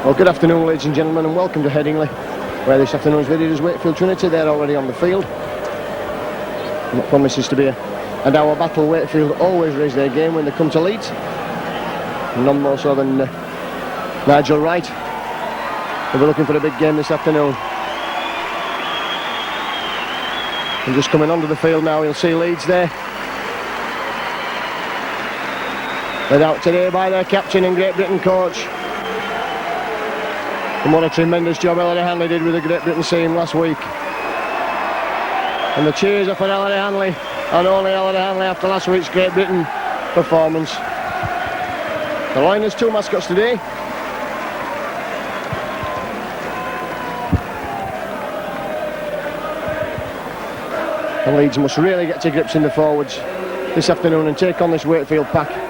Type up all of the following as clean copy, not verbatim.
Well, good afternoon, ladies and gentlemen, and welcome to Headingley, where this afternoon's video is Wakefield Trinity. They're already on the field, and it promises to be an hour battle. Wakefield always raise their game when they come to Leeds, none more so than Nigel Wright. We'll be looking for a big game this afternoon. And just coming onto the field now, you'll see Leeds there, led out today by their captain and Great Britain coach. And what a tremendous job Ellery Hanley did with the Great Britain team last week. And the cheers are for Ellery Hanley, and only Ellery Hanley after last week's Great Britain performance. The line has two mascots today. And Leeds must really get to grips in the forwards this afternoon and take on this Wakefield pack.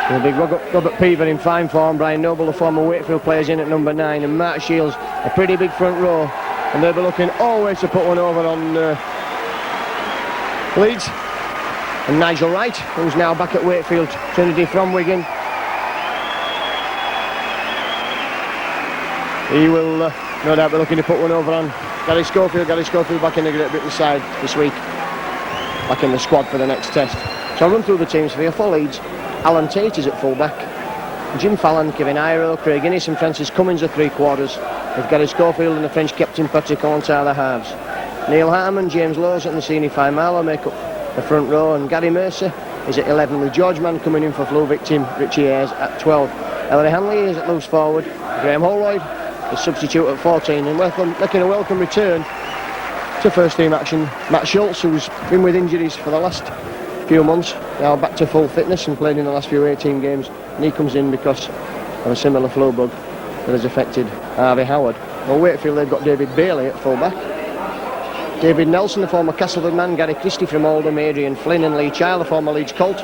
The big Robert Peaver in fine form, Brian Noble, the former Wakefield players, in at number 9, and Mark Shields, a pretty big front row, and they'll be looking always to put one over on Leeds. And Nigel Wright, who's now back at Wakefield Trinity from Wigan, he will no doubt be looking to put one over on Gary Schofield. Gary Schofield back in the Great Britain side this week, back in the squad for the next test. So I'll run through the teams for you. For Leeds, Alan Tate is at full-back, Jim Fallon, Kevin Iro, Craig Innes and Francis Cummins are three-quarters, with Gary Schofield and the French captain Patrick Allentar the halves. Neil Harman, James Lowes and Nassini Faimalo make up the front row, and Gary Mercer is at 11, with George Mann coming in for flu victim Richie Ayres at 12. Ellery Hanley is at loose forward, Graham Holroyd is substitute at 14, and making a welcome return to first team action, Matt Schultz, who's been with injuries for the last few months, now back to full fitness and played in the last few 18 games, and he comes in because of a similar flu bug that has affected Harvey Howard. Well, Wakefield, they've got David Bailey at full back, David Nelson, the former Castleford man, Gary Christie from Oldham, Adrian Flynn and Lee Child, the former Leeds Colt,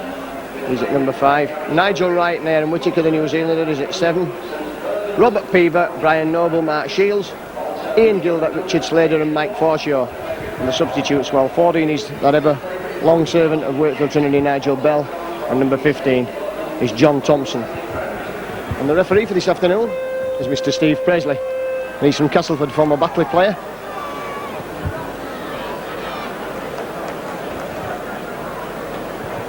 he's at number 5, Nigel Wright and Aaron Whittaker, the New Zealander, is at 7, Robert Peaver, Brian Noble, Mark Shields, Ian Gilbert, Richard Slater and Mike Forshaw. And the substitutes, well, 14 is that ever long servant of Wakefield Trinity, Nigel Bell, and number 15 is John Thompson. And the referee for this afternoon is Mr. Steve Presley, and he's from Castleford, former Batley player.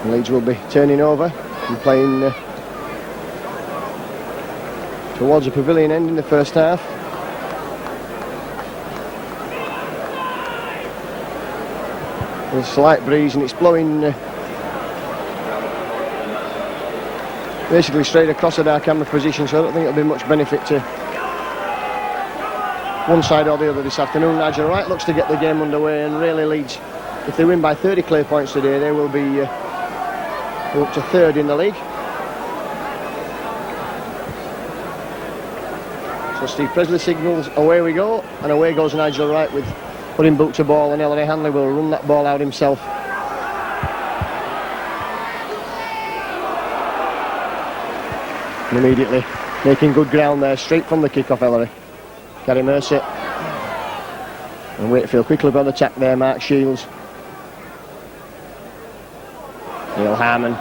And Leeds will be turning over and playing towards the pavilion end in the first half. There's a slight breeze and it's blowing basically straight across at our camera position, so I don't think it'll be much benefit to one side or the other this afternoon. Nigel Wright looks to get the game underway, and really Leeds, if they win by 30 clear points today, they will be up to third in the league. So Steve Presley signals away we go, and away goes Nigel Wright with putting boot to ball, and Ellery Hanley will run that ball out himself. And immediately making good ground there, straight from the kick-off, Ellery. Gary Mercer. And Wakefield quickly on the attack there, Mark Shields. Neil Harman.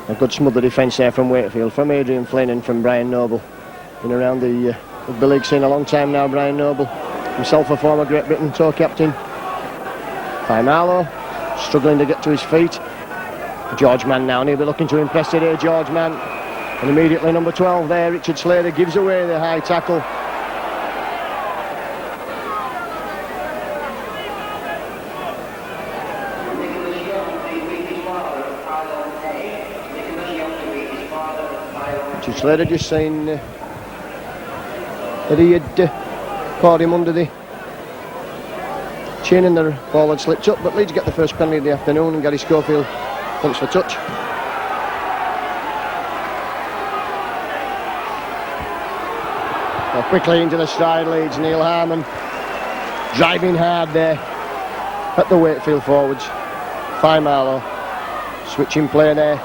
A good smother defence there from Wakefield, from Adrian Flynn and from Brian Noble. Been around the rugby league scene a long time now, Brian Noble, himself a former Great Britain tour captain. Faimalo struggling to get to his feet. George Mann now, and he'll be looking to impress today, George Mann. And immediately number 12 there, Richard Slater, gives away the high tackle. Richard Slater just saying that he had caught him under the chin and the ball had slipped up, but Leeds get the first penalty of the afternoon, and Gary Schofield wants for touch. Well, quickly into the stride Leeds, Neil Harman driving hard there at the Wakefield forwards. Faimalo switching play there.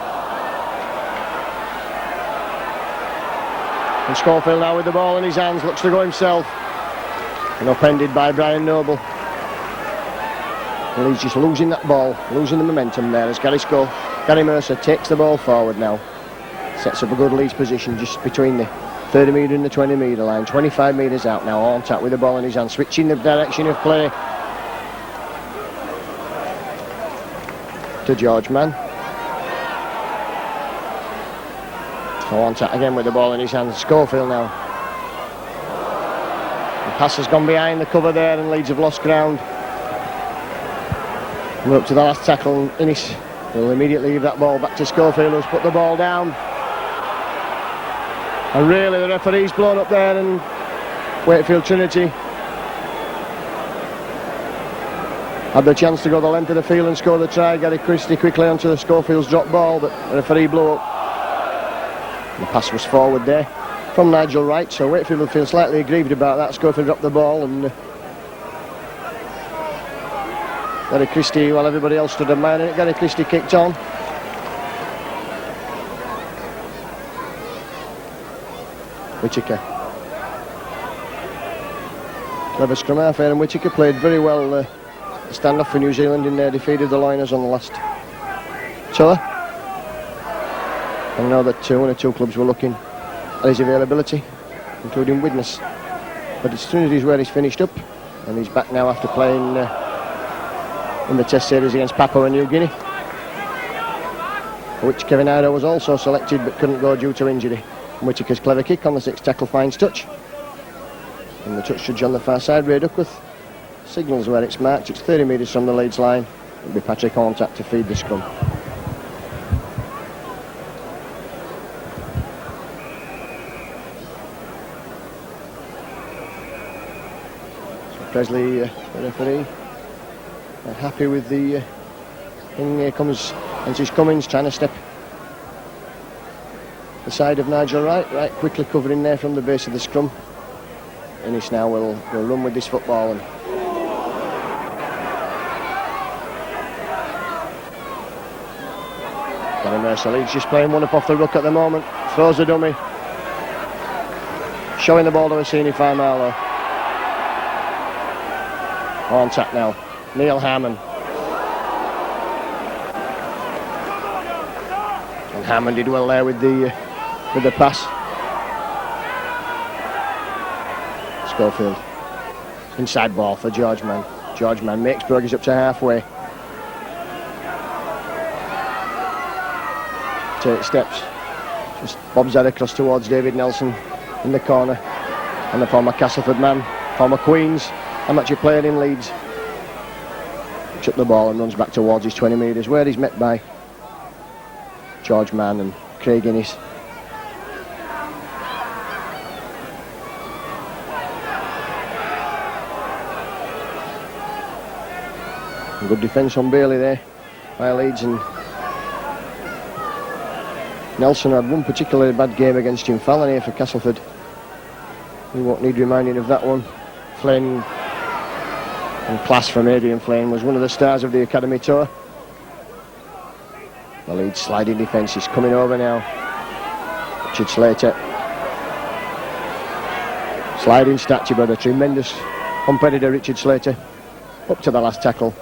And Schofield now with the ball in his hands, looks to go himself, and upended by Brian Noble. And he's just losing that ball, losing the momentum there as Gary Mercer takes the ball forward now. Sets up a good Leeds position just between the 30 metre and the 20 metre line. 25 metres out now, on tap with the ball in his hand, switching the direction of play to George Mann. So on tap again with the ball in his hand. Schofield now. The pass has gone behind the cover there and Leeds have lost ground. We're up to the last tackle. Innes will immediately leave that ball back to Schofield, who's put the ball down. And really the referee's blown up there, and Wakefield Trinity had the chance to go the length of the field and score the try. Gary Christie quickly onto the Schofield's drop ball, but the referee blew up. The pass was forward there from Nigel Wright, so Wakefield will feel slightly aggrieved about that. Schofield dropped the ball, and Gary Christie, while everybody else stood admiring it, Gary Christie kicked on. Whittaker. Clever scrum half here, and Whittaker played very well the stand-off for New Zealand in their defeat of the Liners on the last tour. I know that one or two clubs were looking at his availability, including Widnes. But it's Trinity's where he's finished up, and he's back now after playing in the Test series against Papua New Guinea, for which Kevin Ido was also selected but couldn't go due to injury. And Whittaker's clever kick on the sixth tackle finds touch. And the touch judge on the far side, Ray Duckworth, signals where it's marked. It's 30 metres from the Leeds line. It'll be Patrick Horntack to feed the scrum. Presley, the referee, happy with the thing. Here comes Francis Cummins trying to step the side of Nigel Wright. Wright quickly covering there from the base of the scrum. Innes now will run with this football. And Gary Mercer Leeds just playing one up off the ruck at the moment. Throws a dummy. Showing the ball to Assini Faimalo. On tap now, Neil Hammond. And Hammond did well there with the pass. Schofield. Inside ball for George Mann. George Mann makes progress up to halfway. Takes steps. Just bobs that across towards David Nelson in the corner. And the former Castleford man, former Queens amateur player in Leeds, picks up the ball and runs back towards his 20 metres, where he's met by George Mann and Craig Innes. Good defence on Bailey there by Leeds, and Nelson had one particularly bad game against Jim Fallon here for Castleford. We won't need reminding of that one. Flynn, and class from Adrian Flynn, was one of the stars of the Academy Tour. The Leeds sliding defence is coming over now. Richard Slater. Sliding stature, but a tremendous competitor, Richard Slater. Up to the last tackle.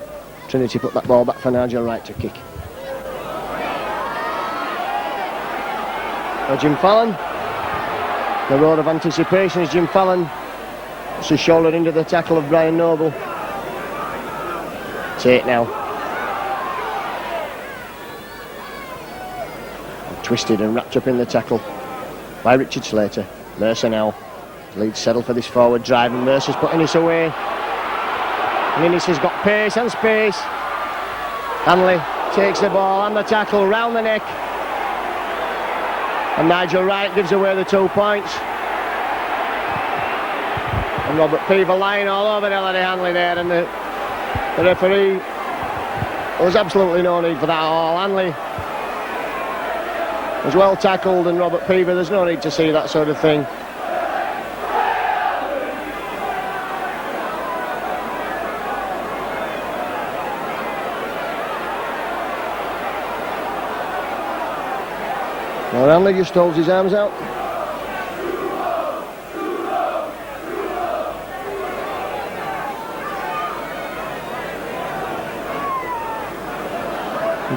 Trinity put that ball back for Nigel Wright to kick. Now Jim Fallon. The road of anticipation is Jim Fallon. Puts his shoulder into the tackle of Brian Noble. Take now. Twisted and wrapped up in the tackle by Richard Slater. Mercer now. Leeds settle for this forward drive, and Mercer's putting this away. And Innes has got pace and space. Hanley takes the ball and the tackle round the neck. And Nigel Wright gives away the 2 points. And Robert Peaver lying all over Ellery Hanley there, and the referee, there was absolutely no need for that at all. Hanley was well tackled, and Robert Peaver, there's no need to see that sort of thing. Now Hanley just holds his arms out.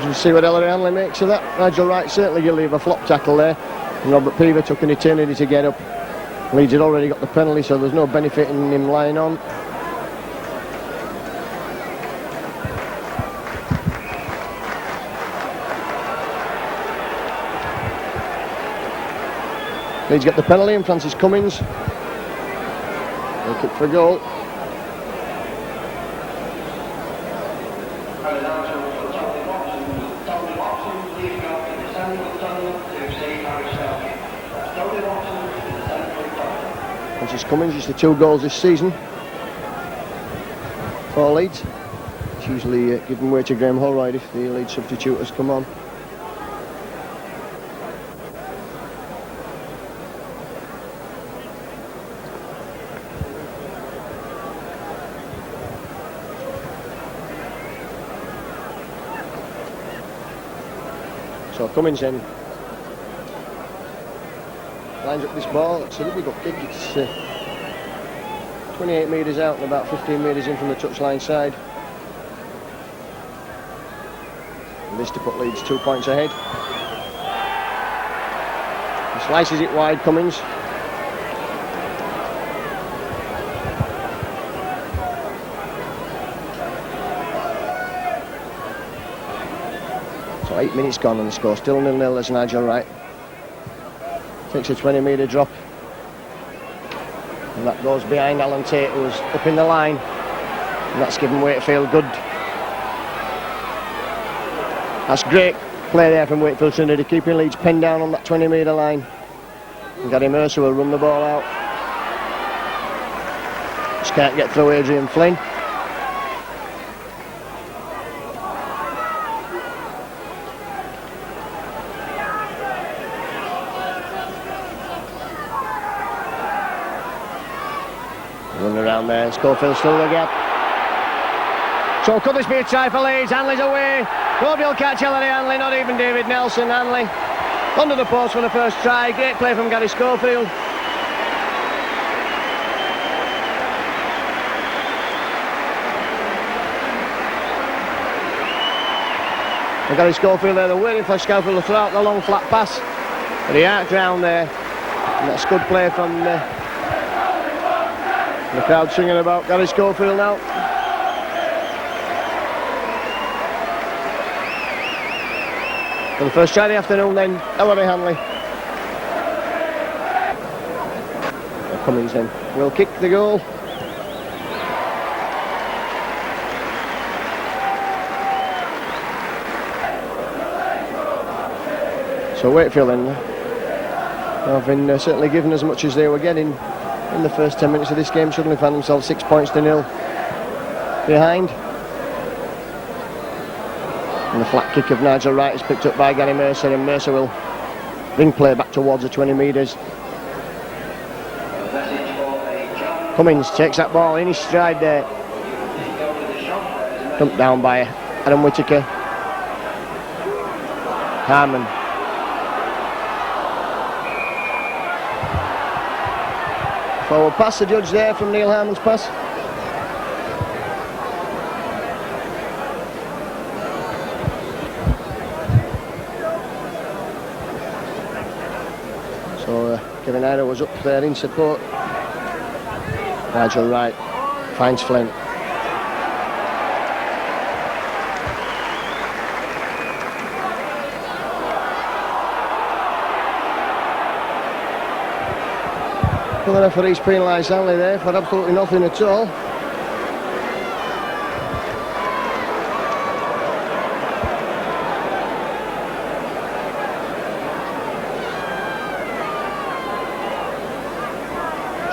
We'll see what Ellery Hanley makes of that. Nigel Wright certainly going to leave a flop tackle there. And Robert Peaver took an eternity to get up. Leeds had already got the penalty, so there's no benefit in him lying on. Leeds get the penalty and Francis Cummins. They'll kick for a goal. Francis Cummins used to 2 goals this season for Leeds. It's usually given way to Graham Holroyd if the Leeds substitute has come on. So Cummins in. Lines up this ball. It's a really good kick. It's 28 metres out and about 15 metres in from the touchline side. And this to put Leeds 2 points ahead. He slices it wide, Cummins. So 8 minutes gone and the score still 0-0 as Nigel Wright takes a 20-metre drop. And that goes behind Alan Tate, who's up in the line. And that's given Wakefield good. That's great play there from Wakefield Trinity, keeping Leeds pinned down on that 20-metre line. And Gary Mercer will run the ball out. Just can't get through Adrian Flynn. Run around there, Schofield still the gap. So could this be a try for Leeds? Hanley's away. Nobody will catch Ellery Hanley, not even David Nelson. Hanley under the post for the first try. Great play from Gary Schofield. And Gary Schofield there, they're waiting for Schofield to throw out the long flat pass. But he arced round there. And that's good play from the crowd singing about Gary Schofield now. For the first try of the afternoon then, Ellery Hanley. Cummins in. Will kick the goal. So Wakefield then have been certainly given as much as they were getting in the first 10 minutes of this game. Suddenly found themselves 6 points to 0 behind. And the flat kick of Nigel Wright is picked up by Gary Mercer, and Mercer will bring play back towards the 20 metres. Cummins takes that ball in his stride there. Dumped down by Adam Whittaker. Harmon. Forward pass, the judge there from Neil Harmon's pass. So Kevin Ida was up there in support. Nigel Wright finds Flint. Well, the referee's penalised Hanley there for absolutely nothing at all.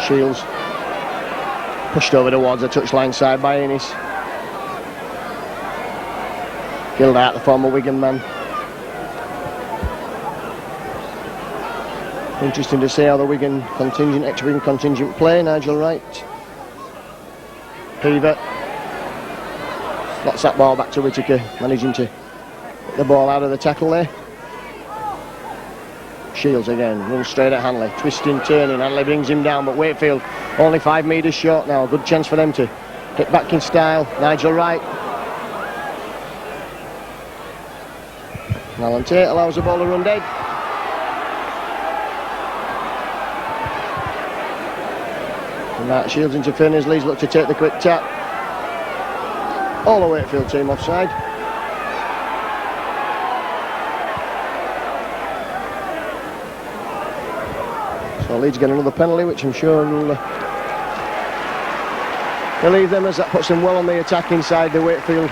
Shields pushed over towards the touchline side by Innes. Gildart, the former Wigan man. Interesting to see how the Wigan contingent, ex-Wigan contingent play. Nigel Wright. Peaver. Slots that ball back to Whittaker, managing to get the ball out of the tackle there. Shields again, runs straight at Hanley. Twisting, turning, Hanley brings him down, but Wakefield only 5 metres short now. Good chance for them to get back in style. Nigel Wright. Alan Tate allows the ball to run dead. And Mark Shields interfering as Leeds look to take the quick tap. All the Wakefield team offside. So Leeds get another penalty, which I'm sure will relieve them, as that puts them well on the attack inside the Wakefield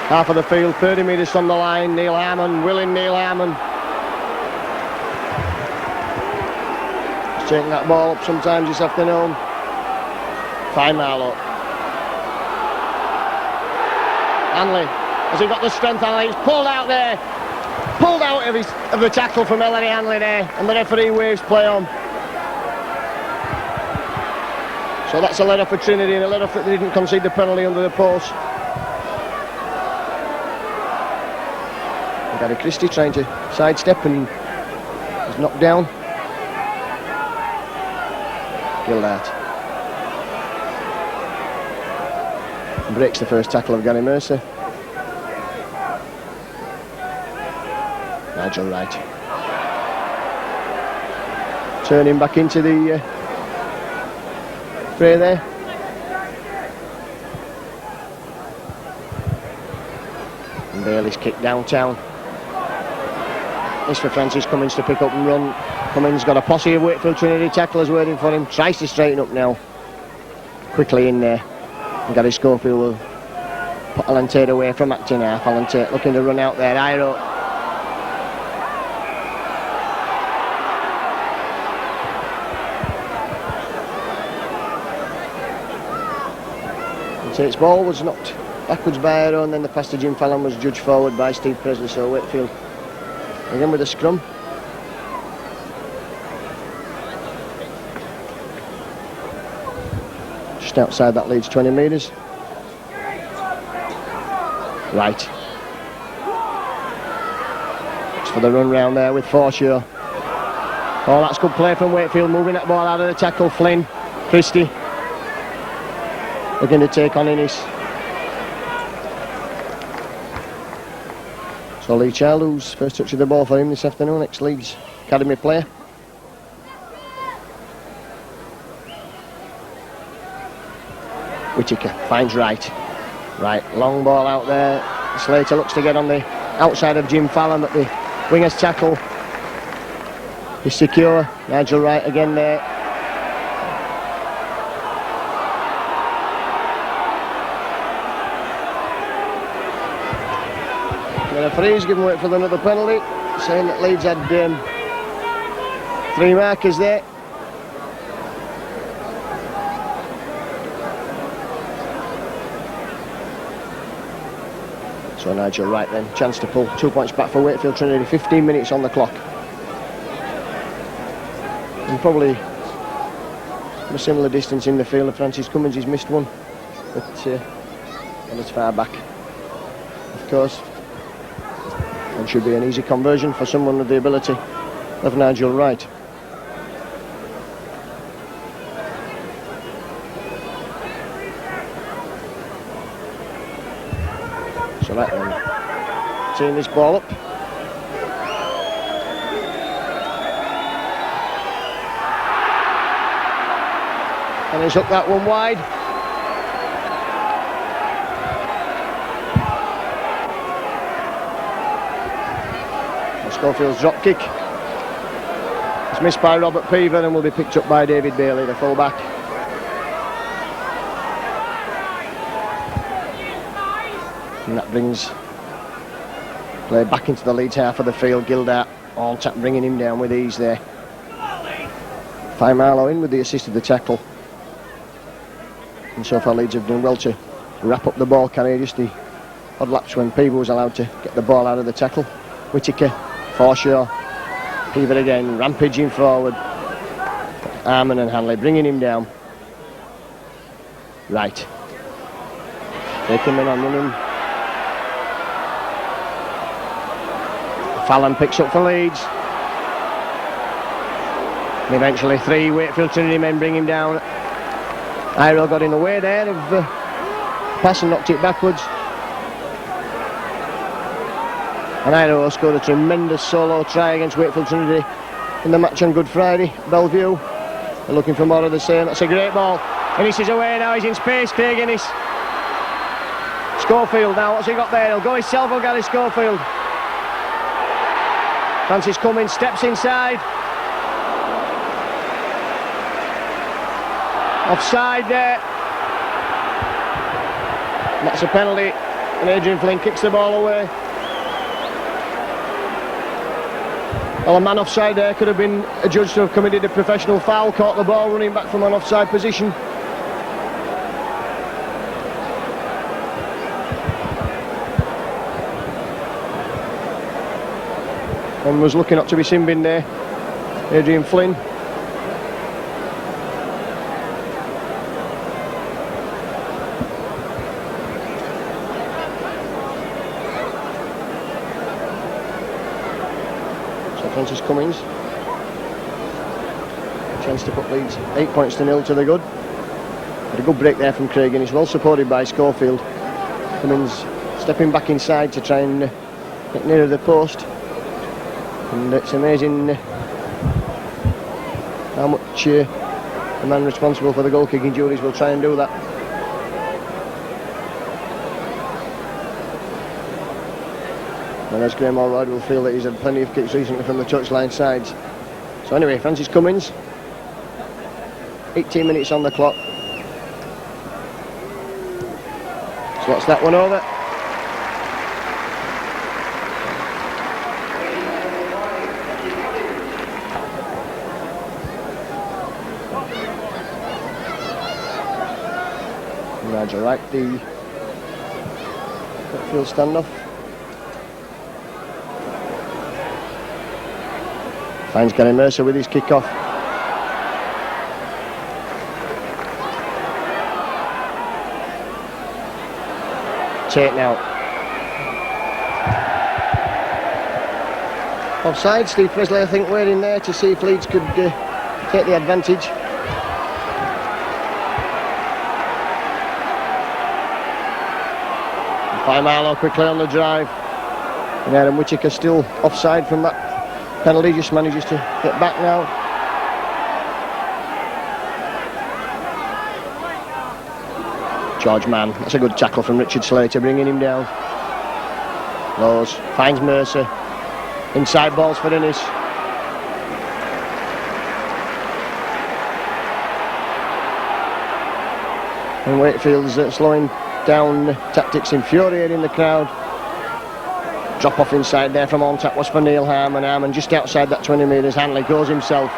half of the field. 30 metres from the line. Neil Harmon, willing Neil Harmon. He's taking that ball up sometimes this afternoon. Fine Marlow. Hanley, has he got the strength? Hanley, he's pulled out there. Pulled out of the tackle from Ellery Hanley there, and the referee waves play on. So that's a let off for Trinity, and a let off that they didn't concede the penalty under the post. Gary Christie trying to sidestep and he's knocked down. Gildart breaks the first tackle of Gary Mercer. Nigel Wright turning back into the fray there. And Bailey's kick downtown. This for Francis Cummins to pick up and run. Cummins got a posse of Wakefield Trinity tacklers waiting for him. Tries to straighten up now. Quickly in there. And Gary Schofield will put Alan Tate away from acting half. Alan Tate looking to run out there. Iro. Tate's ball was knocked backwards by Iro, and then the pass to Jim Fallon was judged forward by Steve Presley. So Wakefield again with a scrum. Just outside that Leeds 20 metres. Right. It's for the run round there with Forshaw. Oh, that's good play from Wakefield, moving that ball out of the tackle. Flynn, Christie looking to take on Innes. So Lee Child, who's first touch of the ball for him this afternoon, ex-Leeds Academy player. Whittaker finds Wright. Right, long ball out there. Slater looks to get on the outside of Jim Fallon, but the winger's tackle is secure. Nigel Wright again there. The referee's given Wakefield another penalty, saying that Leeds had 3 markers there. So Nigel Wright then, chance to pull 2 points back for Wakefield Trinity, 15 minutes on the clock. And probably from a similar distance in the field of Francis Cummins, he's missed one, but not as far back, of course. And should be an easy conversion for someone with the ability of Nigel Wright. So that then, teeing this ball up. And he's hooked that one wide. Schofield's drop kick. It's missed by Robert Peaver and will be picked up by David Bailey, the full-back. And that brings play back into the Leeds half of the field. Gildart all tap bringing him down with ease there. Fine Marlow in with the assist of the tackle. And so far Leeds have done well to wrap up the ball carrier. Just the odd lapse when Peaver was allowed to get the ball out of the tackle. Whittaker, Forshaw, Peaver again, rampaging forward. Harmon and Hanley bringing him down. Right. Taking him on running. Fallon picks up for Leeds. And eventually 3 Wakefield Trinity men bring him down. Iro got in the way there of pass and knocked it backwards. And Idaho scored a tremendous solo try against Wakefield Trinity in the match on Good Friday. Bellevue, they're looking for more of the same. That's a great ball. Innes is away now, he's in space, Craig Innes. Schofield now, what's he got there? He'll go himself or Gary Schofield. Francis Cummins steps inside. Offside there. And that's a penalty, and Adrian Flynn kicks the ball away. Well, a man offside there could have been adjudged to have committed a professional foul, caught the ball running back from an offside position. And was looking up to be sin bin there, Adrian Flynn. So Francis Cummins, chance to put Leeds 8 points to 0 to the good. Had a good break there from Craig, and he's well supported by Schofield. Cummins stepping back inside to try and get nearer the post. And it's amazing how much the man responsible for the goal kicking duties will try and do that. And as Graham Allroyd will feel that he's had plenty of kicks recently from the touchline sides. So anyway, Francis Cummins, 18 minutes on the clock. So that's that one over. Nigel Wright, the field standoff. Finds Gary Mercer with his kick-off. Tate now. Offside, Steve Presley I think waiting there to see if Leeds could take the advantage. By Marlow quickly on the drive, and Aaron Whittaker still offside from that penalty, just manages to get back now. George Mann, that's a good tackle from Richard Slater, bringing him down. Lowes finds Mercer, inside balls for Innes. And Wakefield's slowing down tactics, infuriating the crowd. Drop off inside there from on tap was for Neil Harmon. Harmon just outside that 20 metres. Hanley goes himself.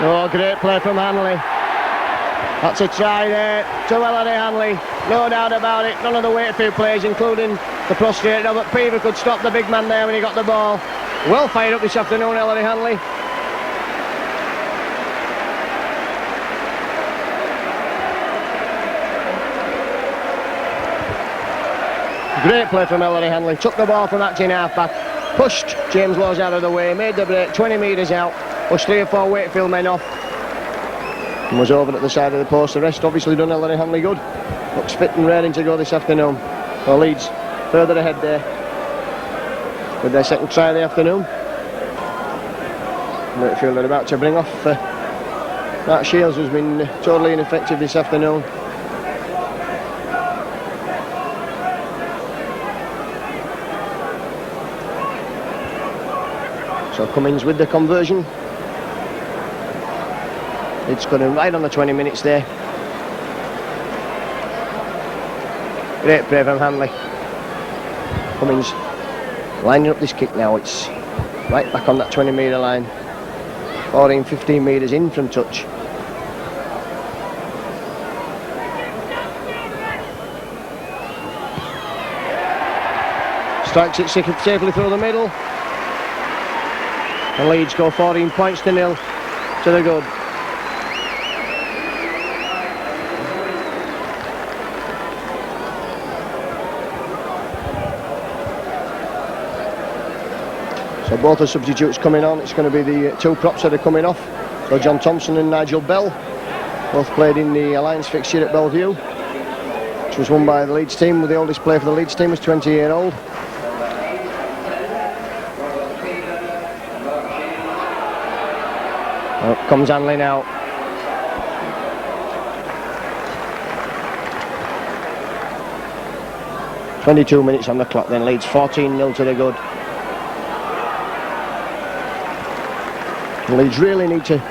Oh, great play from Hanley. That's a try there to Ellery Hanley, no doubt about it. None of the Wakefield players, including the prostrate Robert Peaver, could stop the big man there when he got the ball. Well fired up this afternoon, Ellery Hanley. Great play from Ellery Hanley, took the ball from acting half-back, pushed James Lowes out of the way, made the break 20 metres out, pushed 3 or 4 Wakefield men off, and was over at the side of the post. The rest obviously done Ellery Hanley good. Looks fit and raring to go this afternoon. Well, Leeds further ahead there with their second try of the afternoon. Wakefield are about to bring off Mark Shields, who's been totally ineffective this afternoon. So Cummins with the conversion. It's got him right on the 20 minutes there. Great play from Hanley. Cummins lining up this kick now. It's right back on that 20 metre line. 14-15 metres in from touch. Strikes it safely through the middle. And Leeds go 14 points to 0 to the good. So both the substitutes coming on. It's going to be the 2 props that are coming off. So John Thompson and Nigel Bell, both played in the Alliance fixture at Bellevue. which was won by the Leeds team, with the oldest player for the Leeds team was 20-year-old. Up comes Hanley now. "22 minutes on the clock then, Leeds 14-0 to the good. Leeds really need to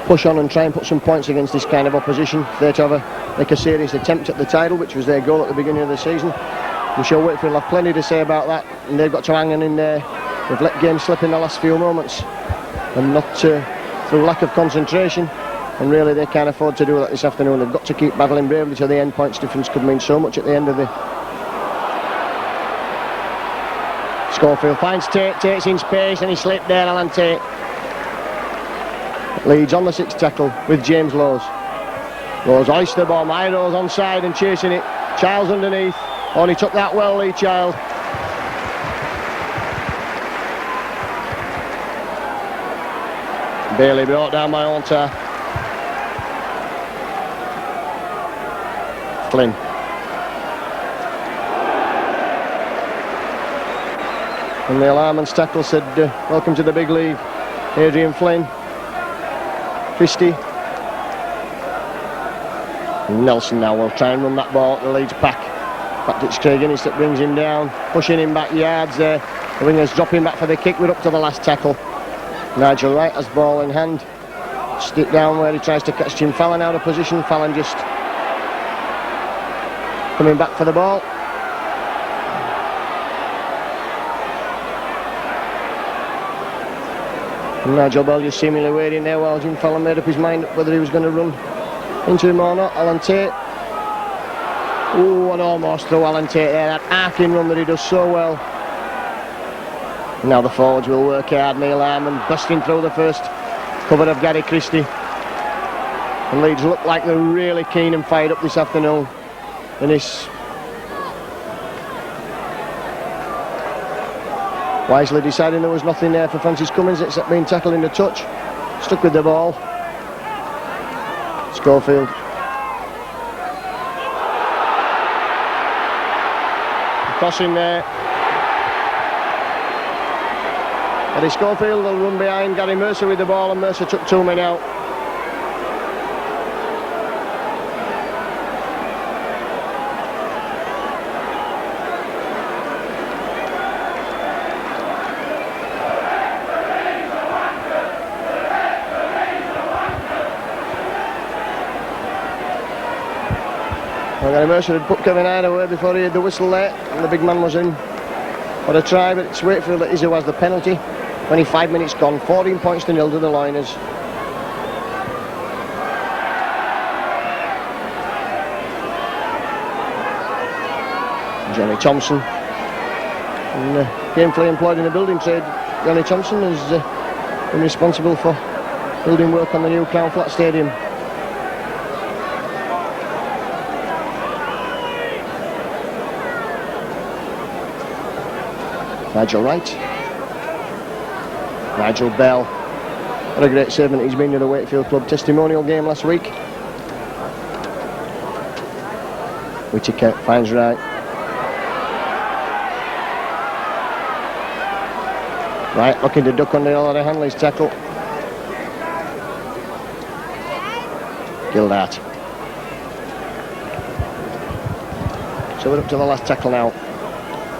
push on and try and put some points against this kind of opposition. They're to make a serious attempt at the title, which was their goal at the beginning of the season. I'm sure Wakefield will have plenty to say about that, and they've got to hang on in there. They've let games slip in the last few moments, and not through lack of concentration, and really they can't afford to do that this afternoon. They've got to keep battling bravely to the end. Points difference could mean so much at the end of the... Schofield finds Tate, Tate's in space, and he slipped there, Alan Tate. Leeds on the 6th tackle with James Lowes. Lowes hoists the bomb, Ido's onside and chasing it. Childs underneath. Oh, and he took that well, Lee Child. Bailey brought down by Onta. Flynn. And the alarmant's tackle said, "Welcome to the big league, Adrian Flynn." Christie. Nelson now will try and run that ball at the Leeds pack. Back to Craig Innes that brings him down, pushing him back yards there. The wingers dropping back for the kick. We're up to the last tackle. Nigel Wright has ball in hand. Stick down where he tries to catch Jim Fallon out of position. Fallon just coming back for the ball. And Nigel Bell just seemingly waiting there while Jim Fallon made up his mind whether he was going to run into him or not. Alan Tate. Oh, and almost through Alan Tate there. That arcing run that he does so well. Now the forwards will work hard. Neil Harmon busting through the first cover of Gary Christie. And Leeds look like they're really keen and fired up this afternoon. Innes wisely deciding there was nothing there for Francis Cummins except being tackled in the touch. Stuck with the ball. Schofield. Crossing there. Eddie Schofield will run behind Gary Mercer with the ball, and Mercer took 2 men out. Well, Gary Mercer had put Kevin Hyde away before he had the whistle there, and the big man was in. What a try, but it's Wakefield that is who has the penalty. 25 minutes gone, 14 points to 0 to the Liners. Johnny Thompson, and, gainfully employed in the building trade. Johnny Thompson has been responsible for building work on the new Crown Flat Stadium. Nigel Wright. Nigel Bell. What a great servant he's been to the Wakefield club. Testimonial game last week. Whittaker finds Wright. Wright looking to duck under Ollie Hanley's tackle. Gildart. So we're up to the last tackle now.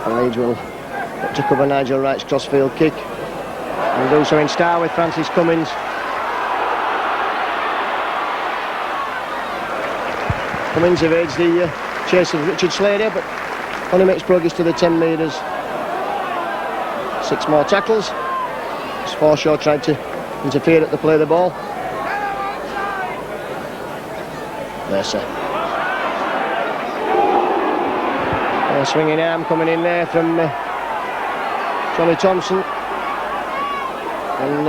And Leeds will look to cover Nigel Wright's crossfield kick. And do so in style with Francis Cummins. Cummins evades the chase of Richard Slater, but only makes progress to the 10 metres. 6 more tackles. As Forshaw tried to interfere at the play of the ball. Mercer. A swinging arm coming in there from Johnny Thompson. And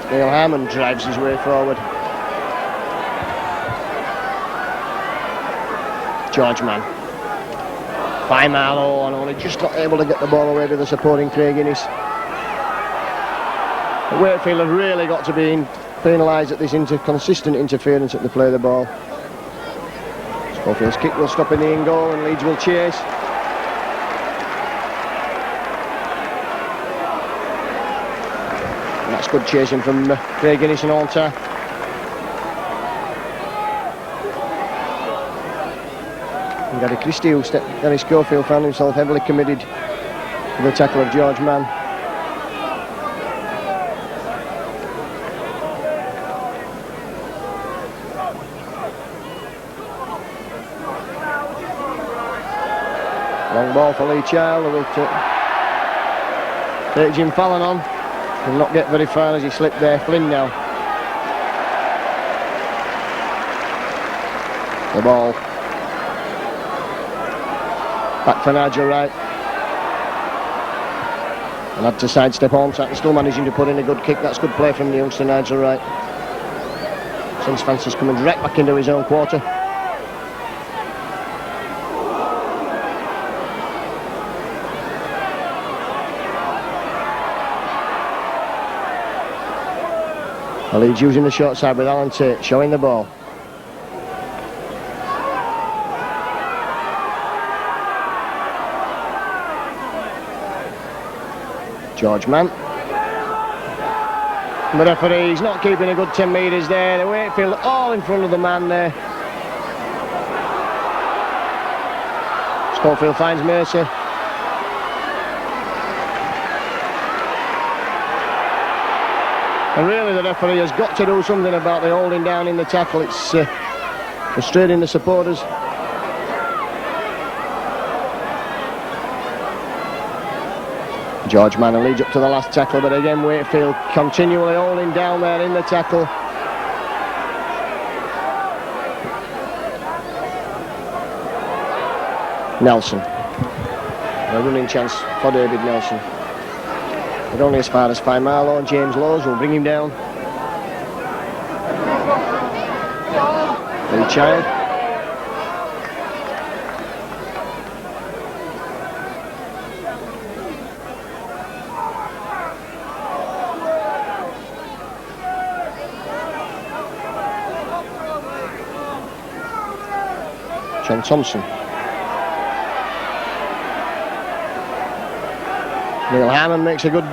Neil Harmon drives his way forward. George Mann. By Marlowe, and only just not able to get the ball away to the supporting Craig Innes. Wakefield have really got to be penalised at this consistent interference at the play of the ball. Schofield's kick will stop in the in goal and Leeds will chase. And that's good chasing from Craig Innes and Alter. And Gary Christie, Gary Schofield found himself heavily committed to the tackle of George Mann. Long ball for Lee Child, who will take Jim Fallon on. Will not get very far as he slipped there. Flynn now. The ball. Back for Nigel Wright. And had to sidestep Holmes and still managing to put in a good kick. That's good play from the youngster Nigel Wright. Since Francis coming direct back into his own quarter. Leeds using the short side with Alan Tate showing the ball. George Mann. The referee's not keeping a good 10 metres there. The Wakefield all in front of the man there. Schofield finds mercy. And really the referee has got to do something about the holding down in the tackle. It's frustrating the supporters. George Mann leads up to the last tackle, but again Wakefield continually holding down there in the tackle. Nelson. A running chance for David Nelson. But only as far as Faimalo and James Lowes will bring him down. Lee Child. John Thompson. Neil Harmon makes a good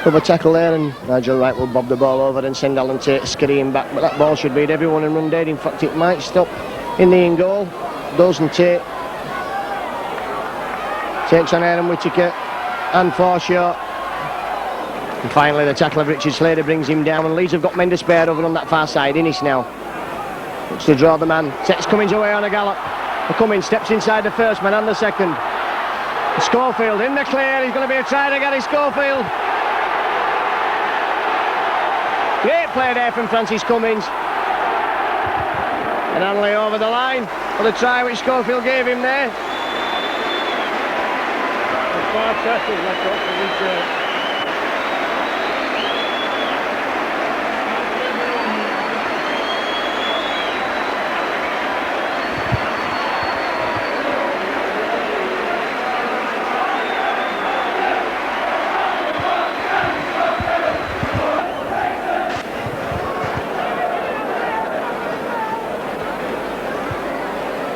cover tackle there, and Nigel Wright will bob the ball over and send Alan Tate scurrying back, but that ball should beat everyone and run dead. In fact, it might stop in the in goal. Does, and Tate takes on Aaron Whittaker and Forshaw. And finally the tackle of Richard Slater brings him down, and Leeds have got men to spare over on that far side. Innes now looks to draw the man, sets Cummins away on a gallop. Cummins steps inside the first man and the second. Schofield in the clear, he's going to be a try to Gary Schofield. Great play there from Francis Cummins. And Hanley over the line for the try which Schofield gave him there. 5 seconds left up for return.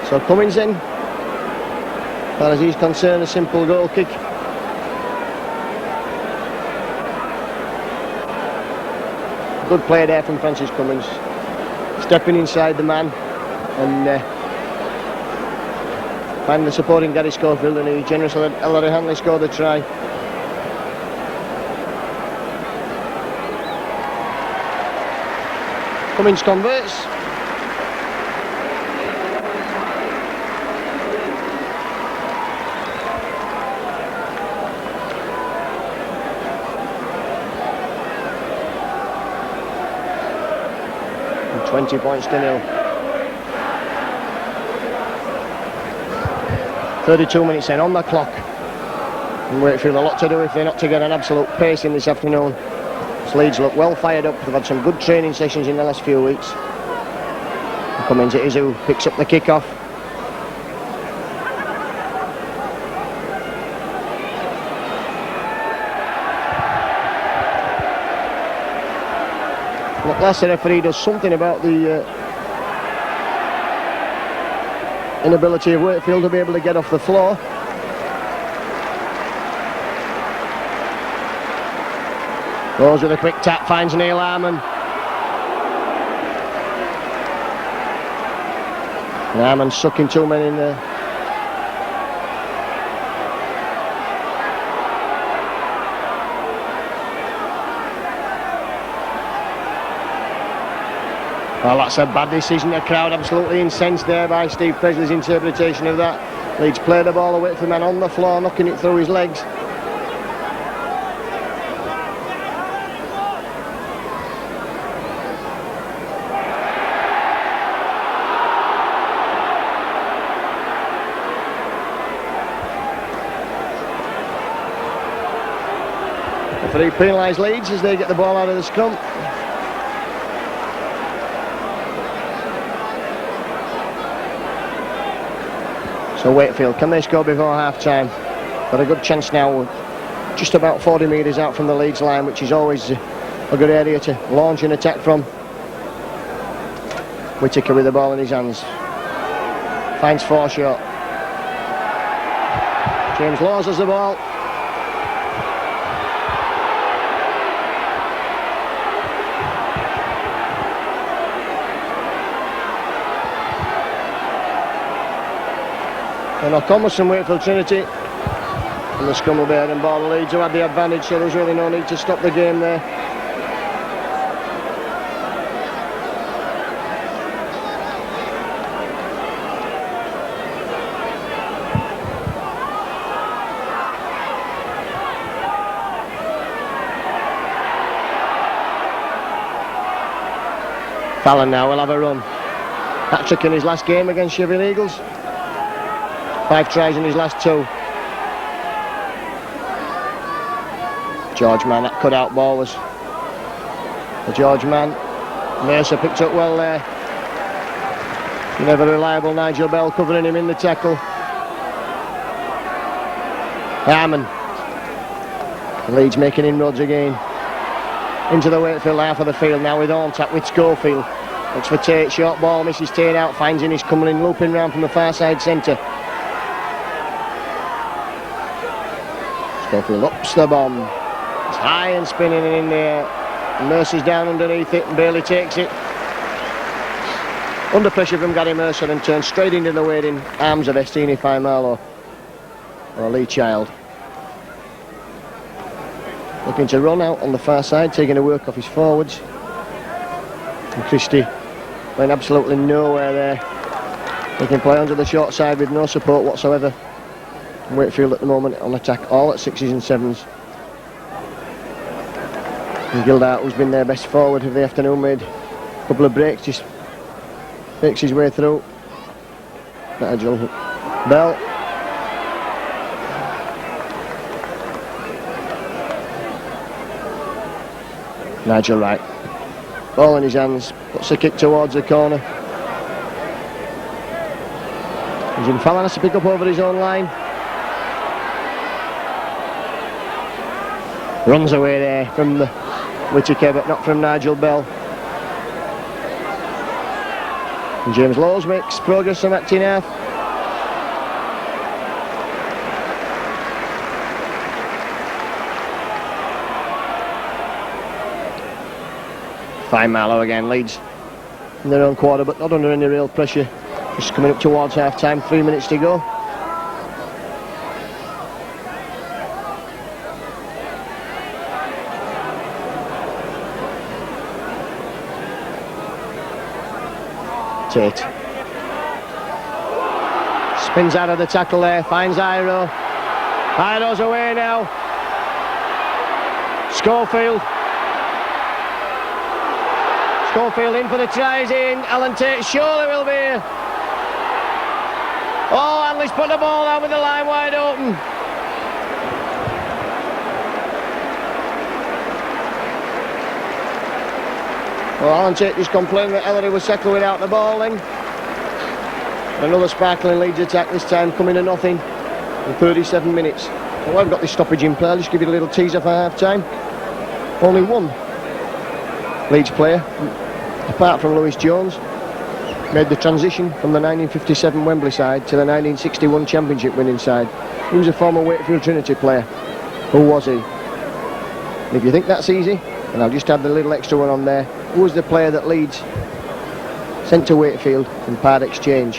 So Cummins in, as far as he's concerned, a simple goal kick. Good play there from Francis Cummins, stepping inside the man and finding the supporting Gary Schofield, and he generously let Ellery Hanley score the try. Cummins converts. And 20 points to 0. 32 minutes in on the clock. And Wakefield a lot to do if they're not to get an absolute pacing this afternoon. This Leeds look well fired up. They've had some good training sessions in the last few weeks. Cummins it is who picks up the kick-off. At last the referee does something about the inability of Wakefield to be able to get off the floor. Goes with a quick tap, finds Neil Harmon. And Harmon sucking 2 men in there. Well, that's a bad decision. The crowd absolutely incensed there by Steve Presley's interpretation of that. Leeds play the ball away from the man on the floor, knocking it through his legs. The referee penalised Leeds as they get the ball out of the scrum. So Wakefield, can they score before half-time? Got a good chance now, just about 40 metres out from the Leeds line, which is always a good area to launch an attack from. Whittaker with the ball in his hands. Finds Foreshot. James Laws has the ball. And O'Connor and Wakefield Trinity, and the scrum will be head and ball. The Leeds who had the advantage, so there's really no need to stop the game there. Fallon now will have a run. Hat-trick in his last game against Sheffield Eagles. 5 tries in his last 2. George Mann, that cut-out ball was the George Mann. Mercer picked up well there. Never reliable Nigel Bell covering him in the tackle. Harmon. Leeds making inroads again. Into the Wakefield half of the field now with Orntapp with Schofield. Looks for Tate, short ball, misses Tate out, finds Innish coming in, looping round from the far side centre. Schofield ups the bomb. It's high and spinning and in the air. Mercer's down underneath it and Bailey takes it. Under pressure from Gary Mercer and turns straight into the waiting arms of Estini Faimalo or Lee Child. Looking to run out on the far side, taking a work off his forwards. And Christie went absolutely nowhere there. They can play onto the short side with no support whatsoever. And Wakefield at the moment on attack, all at 6s and 7s. And Gildart, who's been their best forward of the afternoon, made a couple of breaks, just makes his way through. Nigel Bell. Nigel Wright. Ball in his hands, puts a kick towards the corner. Jim Fallon has to pick up over his own line. Runs away there from the Whittaker, but not from Nigel Bell. And James Laws makes progress on that tin half. Fine Marlow again, Leeds in their own quarter, but not under any real pressure. Just coming up towards half time, 3 minutes to go. Tate spins out of the tackle there, finds Iro. Iro's away now. Schofield in for the tries in. Alan Tate surely will be. Oh, Hanley's put the ball out with the line wide open. Well, Alan Tate just complained that Ellery was settled without the ball then. Another sparkling Leeds attack, this time coming to nothing in 37 minutes. Well, I've got this stoppage in play. I'll just give you a little teaser for half time. Only one Leeds player, apart from Lewis Jones, made the transition from the 1957 Wembley side to the 1961 Championship winning side. He was a former Wakefield Trinity player. Who was he? And if you think that's easy, and I'll just add the little extra one on there, who was the player that Leeds sent to Wakefield in part exchange?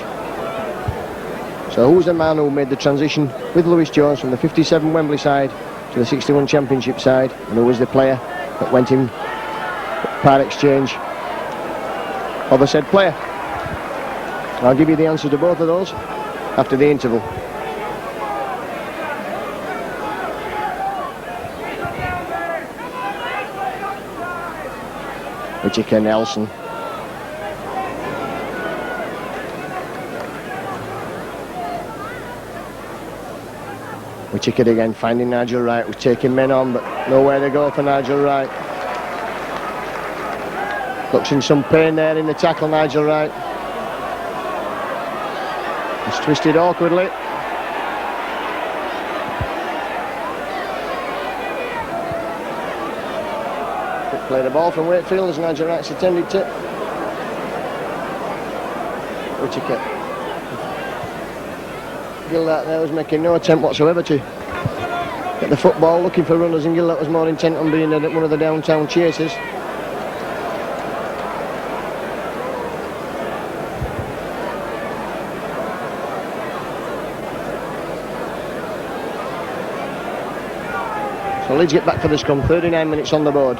So who was the man who made the transition with Lewis Jones from the 57 Wembley side to the 61 Championship side, and who was the player that went in part exchange of the said player? I'll give you the answer to both of those after the interval. Whittaker, Nelson. Whittaker again, finding Nigel Wright, was taking men on, but nowhere to go for Nigel Wright. Looks in some pain there in the tackle, Nigel Wright. He's twisted awkwardly. Quick play the ball from Wakefield as Nigel Wright's attended to. Whittaker. Gillett there was making no attempt whatsoever to get the football, looking for runners, and Gillett was more intent on being one of the downtown chasers. So Leeds get back for the scrum, 39 minutes on the board.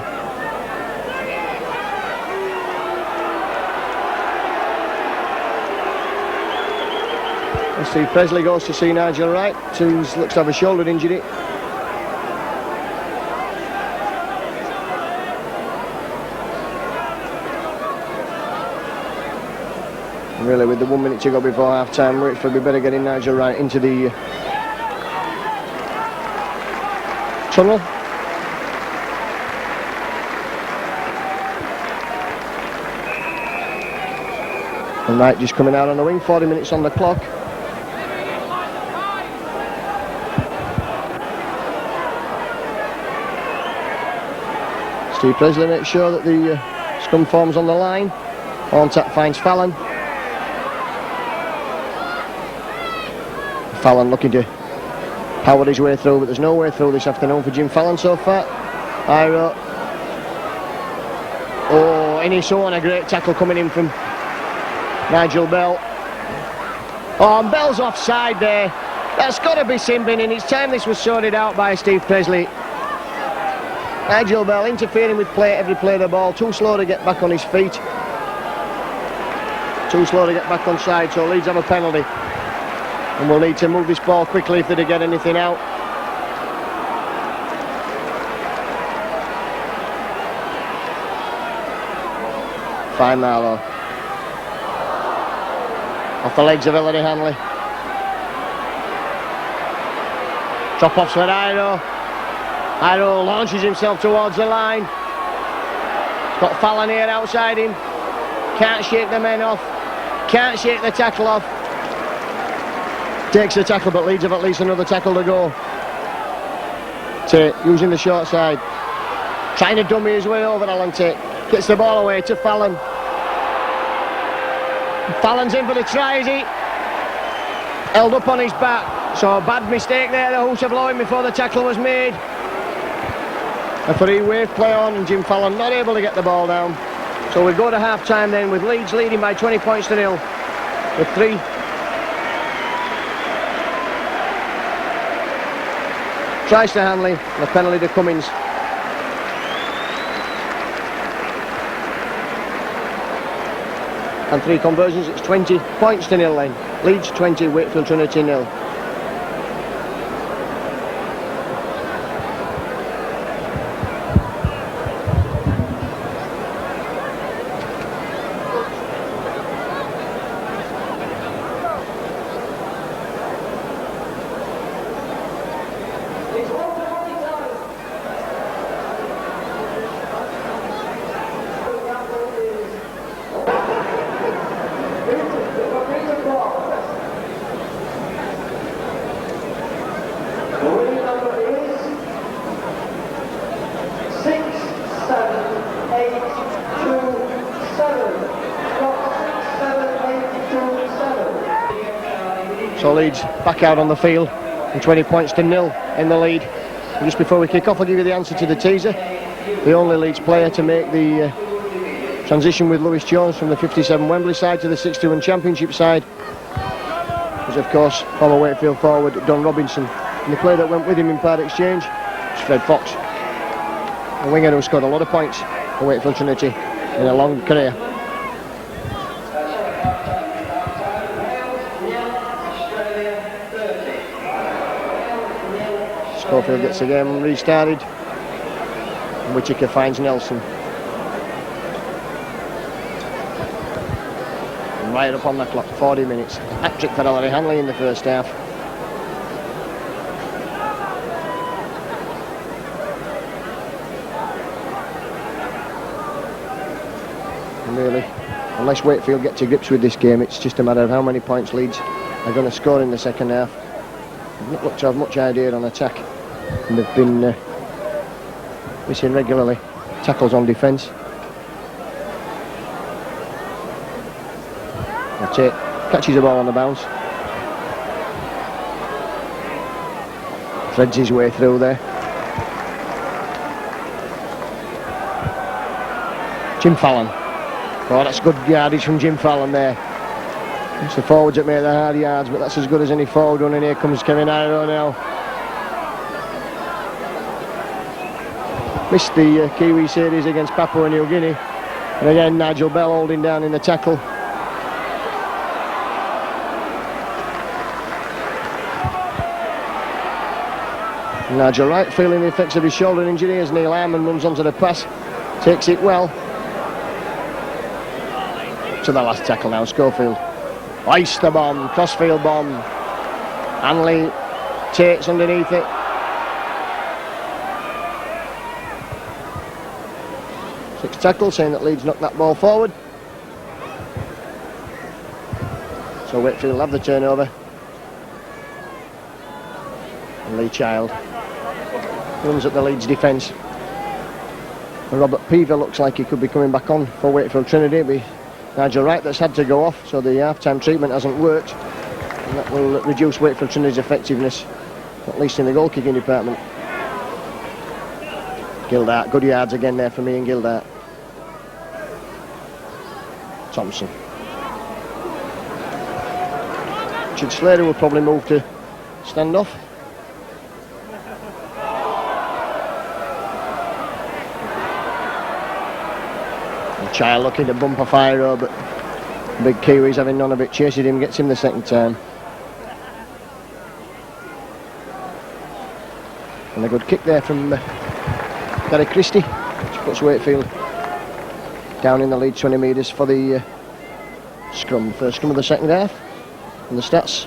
Steve Presley goes to see Nigel Wright, who looks to have a shoulder injury. And really, with the 1 minute to go before half time, Wakefield be better getting Nigel Wright into the tunnel. And Wright just coming out on the wing, 40 minutes on the clock. Steve Presley makes sure that the scrum form's on the line. Horntap finds Fallon. Fallon looking to power his way through, but there's no way through this afternoon for Jim Fallon so far. Iro. Oh, Iniso, a great tackle coming in from Nigel Bell. Oh, and Bell's offside there. That's got to be sin binning. It's time this was sorted out by Steve Presley. Nigel Bell interfering with play, every play of the ball, too slow to get back on his feet. Too slow to get back on side, so Leeds have a penalty. And we'll need to move this ball quickly if they're to get anything out. Fine Marlowe. Off the legs of Ellery Hanley. Drop-offs for Iro. Iro launches himself towards the line. He's got Fallon here outside him. Can't shake the men off. Can't shake the tackle off. Takes the tackle, but Leeds have at least another tackle to go. Tate using the short side. Trying to dummy his way over Alan Tate. Gets the ball away to Fallon. Fallon's in for the try, is he? Held up on his back. So a bad mistake there, the hooter blowing before the tackle was made. A free wave play on, and Jim Fallon not able to get the ball down. So we go to half time then with Leeds leading by 20 points to 0. With 3. Tries to Hanley, and a penalty to Cummins. And 3 conversions, it's 20 points to 0 then. Leeds 20, Wakefield Trinity 0. So Leeds back out on the field and 20 points to 0 in the lead. And just before we kick off, I'll give you the answer to the teaser. The only Leeds player to make the transition with Lewis Jones from the 57 Wembley side to the 61 Championship side was, of course, former Wakefield forward Don Robinson. And the player that went with him in part exchange was Fred Fox, a winger who scored a lot of points for Wakefield Trinity in a long career. Schofield gets the game restarted, and Whittaker finds Nelson. And right up on the clock, 40 minutes. Hat-trick for Ellery Hanley in the first half. And really, unless Wakefield get to grips with this game, it's just a matter of how many points Leeds are going to score in the second half. They've not looked to have much idea on attack, and they've been missing regularly tackles on defence. That's it. Catches the ball on the bounce. Threads his way through there. Jim Fallon. Oh, that's good yardage from Jim Fallon there. It's the forwards that make the hard yards, but that's as good as any forward run. And here comes Kevin Iro now. Missed the Kiwi series against Papua New Guinea. And again, Nigel Bell holding down in the tackle. Nigel Wright feeling the effects of his shoulder injury as Neil Harman runs onto the pass. Takes it well. To the last tackle now, Schofield. Ice the bomb, crossfield bomb. Hanley takes underneath it. Six tackle, saying that Leeds knocked that ball forward. So Wakefield will have the turnover. And Lee Child runs at the Leeds defence. And Robert Peaver looks like he could be coming back on for Wakefield Trinity. It'll be Nigel Wright that's had to go off, so the half-time treatment hasn't worked. And that will reduce Wakefield Trinity's effectiveness, at least in the goal-kicking department. Gildart, good yards again there for me and Gildart. Thompson. Richard Slater will probably move to stand off. Child looking to bump a Firo, but big Kiwi's having none of it, chasing him, gets him the second time. And a good kick there from Gary Christie, which puts Wakefield down in the lead 20 metres for the scrum. First scrum of the second half. And the stats,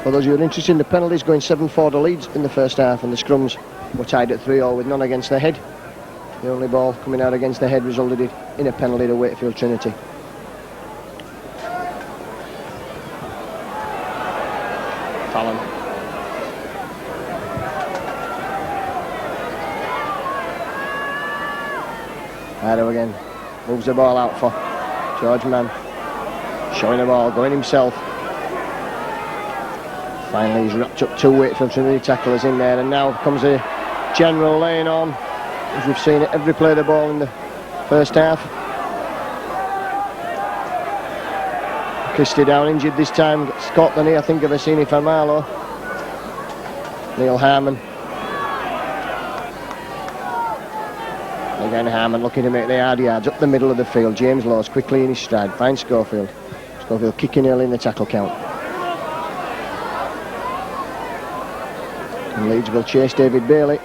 for those who are interested in the penalties, going 7-4 to Leeds in the first half, and the scrums were tied at 3-all with none against the head. The only ball coming out against the head resulted in a penalty to Wakefield Trinity. Fallon. Iro again. Moves the ball out for George Mann. Showing the ball, going himself. Finally he's wrapped up two Wakefield Trinity tacklers in there, and now comes a general laying on. As we've seen it, every play the ball in the first half. Christie down injured this time. Gets caught the knee, I think, of Asini Famalo. Neil Harman. Again Harman looking to make the hard yards up the middle of the field. James Laws quickly in his stride. Finds Schofield. Schofield kicking early in the tackle count. And Leeds will chase David Bailey.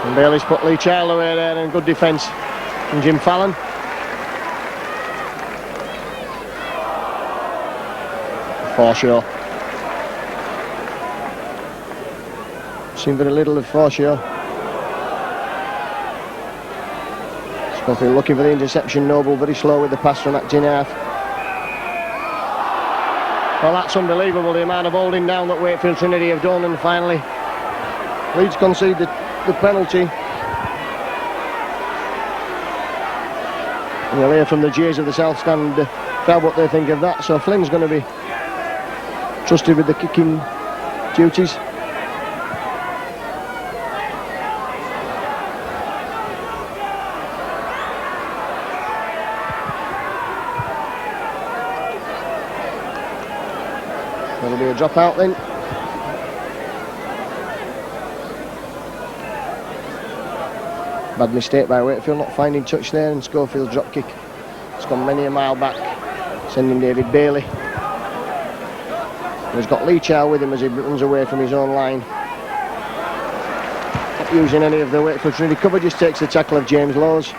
And Bailey's put Lee Child away there, and good defence from Jim Fallon. Forshaw. Seen very little of Forshaw. Schofield looking for the interception. Noble very slow with the pass from acting half. Well, that's unbelievable, the amount of holding down that Wakefield Trinity have done, and finally Leeds concede the penalty. And you'll hear from the jeers of the South Stand crowd what they think of that. So Flynn's going to be trusted with the kicking duties. There'll be a drop out then. Bad mistake by Wakefield, not finding touch there, and Schofield's drop kick. It's gone many a mile back, sending David Bailey. And he's got Lee Chow with him as he runs away from his own line. Not using any of the Wakefield Trinity cover, just takes the tackle of James Lowes.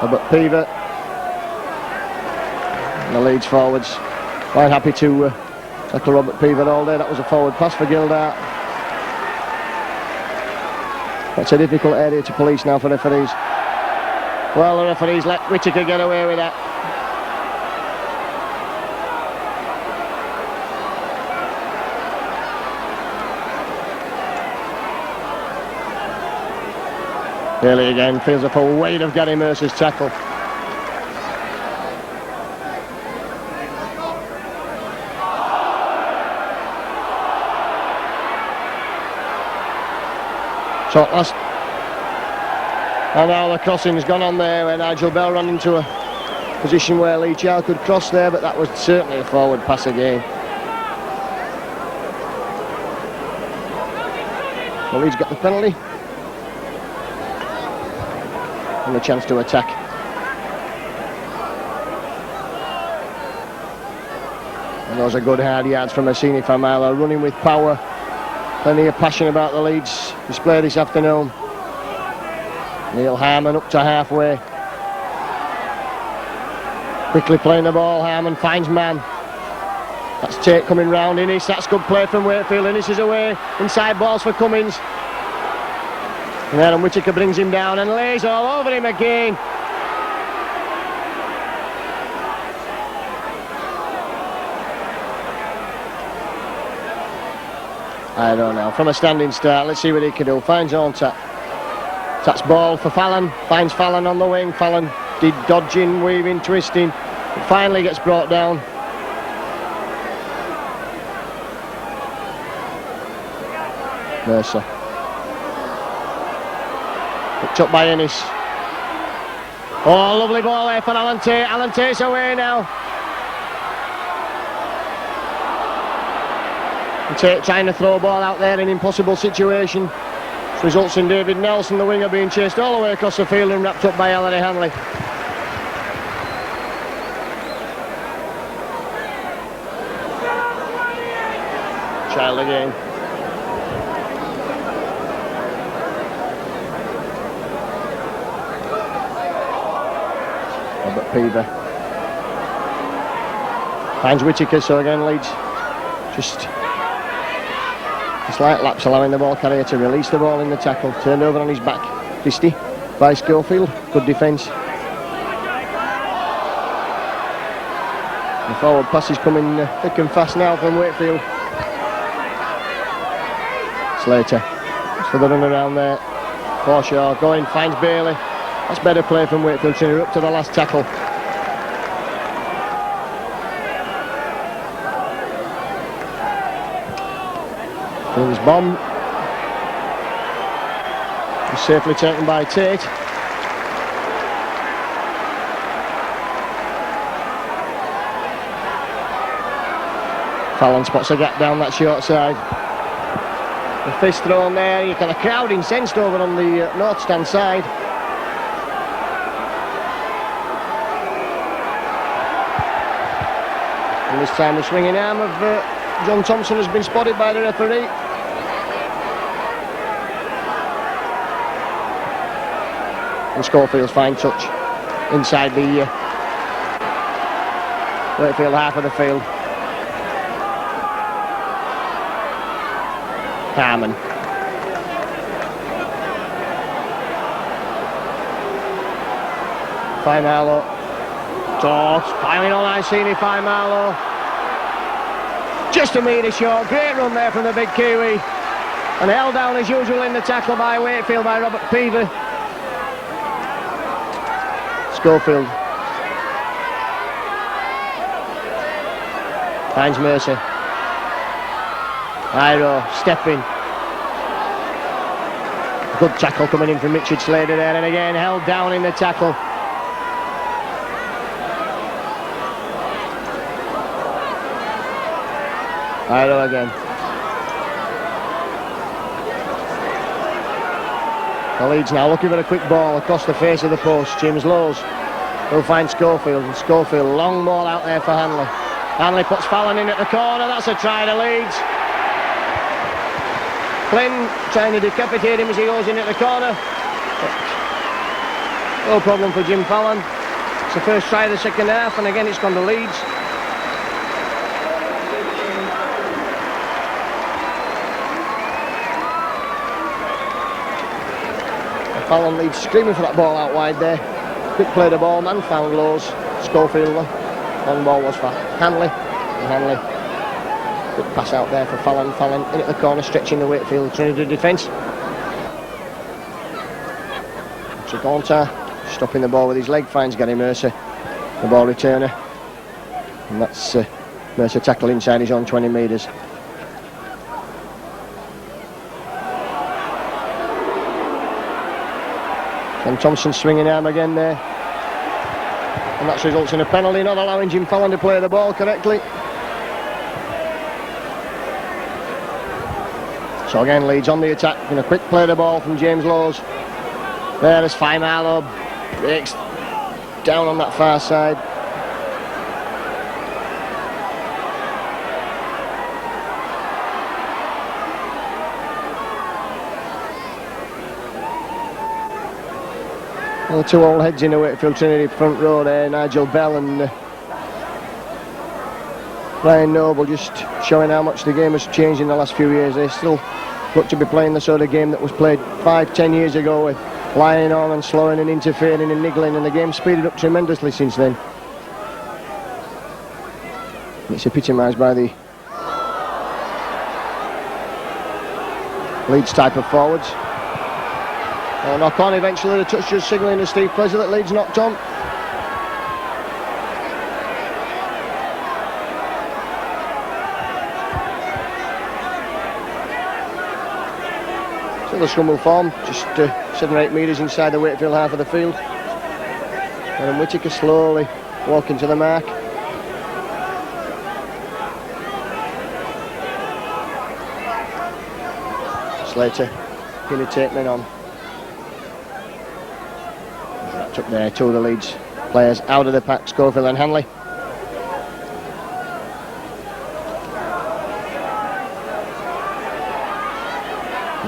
Robert Peaver. And the Leeds forwards quite happy to tackle Robert Peaver all day. That was a forward pass for Gildart. That's a difficult area to police now for referees. Well, the referees let Whittaker get away with that. Bailey again feels the full weight of Gary Mercer's tackle. So last, and now the crossing's gone on there where Nigel Bell ran into a position where Lee Chow could cross there, but that was certainly a forward pass again. So Leeds got the penalty and the chance to attack. And those are good hard yards from Assini Famala, running with power. Plenty of passion about the Leeds display this afternoon. Neil Harmon up to halfway. Quickly playing the ball, Harmon finds man. That's Tate coming round, Innes, that's good play from Wakefield. Innes is away, inside balls for Cummins. And then Whittaker brings him down and lays all over him again. I don't know, from a standing start, let's see what he can do. Finds on tap. Taps ball for Fallon, finds Fallon on the wing. Fallon did dodging, weaving, twisting, but finally gets brought down. Mercer. Picked up by Innes. Oh, lovely ball there for Alan Tate. Alan Tate's away now. Tate trying to throw a ball out there in an impossible situation. This results in David Nelson, the winger, being chased all the way across the field and wrapped up by Ellery Hanley. Child again. Robert Peaver. Finds Whittaker, so again Leeds just slight lapse, allowing the ball carrier to release the ball in the tackle. Turned over on his back. Christie by Schofield. Good defence. The forward pass is coming thick and fast now from Wakefield. Slater. For the run around there. Forshaw going, finds Bailey. That's better play from Wakefield. Trinity up to the last tackle. His bomb was safely taken by Tate. Fallon spots a gap down that short side. The fist thrown there, you kind of crowd incensed over on the north stand side. And this time the swinging arm of John Thompson has been spotted by the referee. And Schofield's fine touch inside the Wakefield half of the field. Harmon. Faimalo. Toss. Piling on Iceni Faimalo. Just a metre short. Great run there from the big Kiwi. And held down as usual in the tackle by Wakefield by Robert Peaver. Schofield. Finds Mercer. Iro stepping. Good tackle coming in from Richard Slater there, and again held down in the tackle. Iro again. The Leeds now looking for a quick ball across the face of the post. James Lowes will find Schofield, and Schofield, long ball out there for Hanley. Hanley puts Fallon in at the corner. That's a try to Leeds. Flynn trying to decapitate him as he goes in at the corner. No problem for Jim Fallon. It's the first try of the second half, and again it's gone to Leeds. Fallon Leeds screaming for that ball out wide there. Quick play the ball, man found Lowes. Schofield, long ball was for Hanley. And Hanley, quick pass out there for Fallon. Fallon in at the corner, stretching the Wakefield Trinity defence. Chigonta stopping the ball with his leg, finds Gary Mercer, the ball returner. And that's Mercer tackle inside his own 20 metres. And Thompson swinging arm again there. And that results in a penalty, not allowing Jim Fallon to play the ball correctly. So again, Leeds on the attack. Going to quick play the ball from James Lowes. There is Marlowe. Breaks down on that far side. Well, two old heads in the Wakefield Trinity front row there, Nigel Bell and Ryan Noble, just showing how much the game has changed in the last few years. They still look to be playing the sort of game that was played 5-10 years ago, with lying on and slowing and interfering and niggling, and the game's speeded up tremendously since then. It's epitomised by the Leeds type of forwards. A knock on eventually, the touch just signalling to Steve Pleasure that Leeds knocked on. Still the scrum will form, just 7 or 8 metres inside the Wakefield half of the field. And Whittaker slowly walking to the mark. Slater going to take men on. Took there, two of the Leeds players out of the pack, Schofield and Hanley.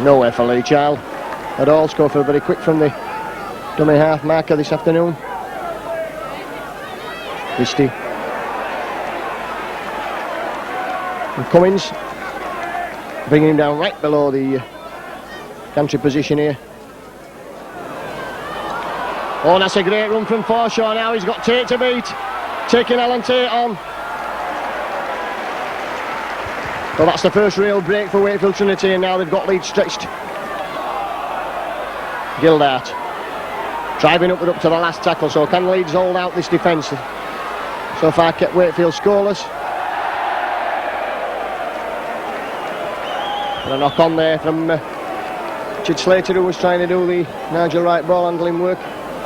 Nowhere for Lee Child at all. Schofield very quick from the dummy half marker this afternoon. Christie. And Cummins bringing him down right below the gantry position here. Oh, that's a great run from Forshaw now. He's got Tate to beat. Taking Alan Tate on. Well, that's the first real break for Wakefield Trinity, and now they've got Leeds stretched. Gildart driving upward up to the last tackle. So can Leeds hold out this defence? So far kept Wakefield scoreless. And a knock on there from Richard Slater, who was trying to do the Nigel Wright ball handling work.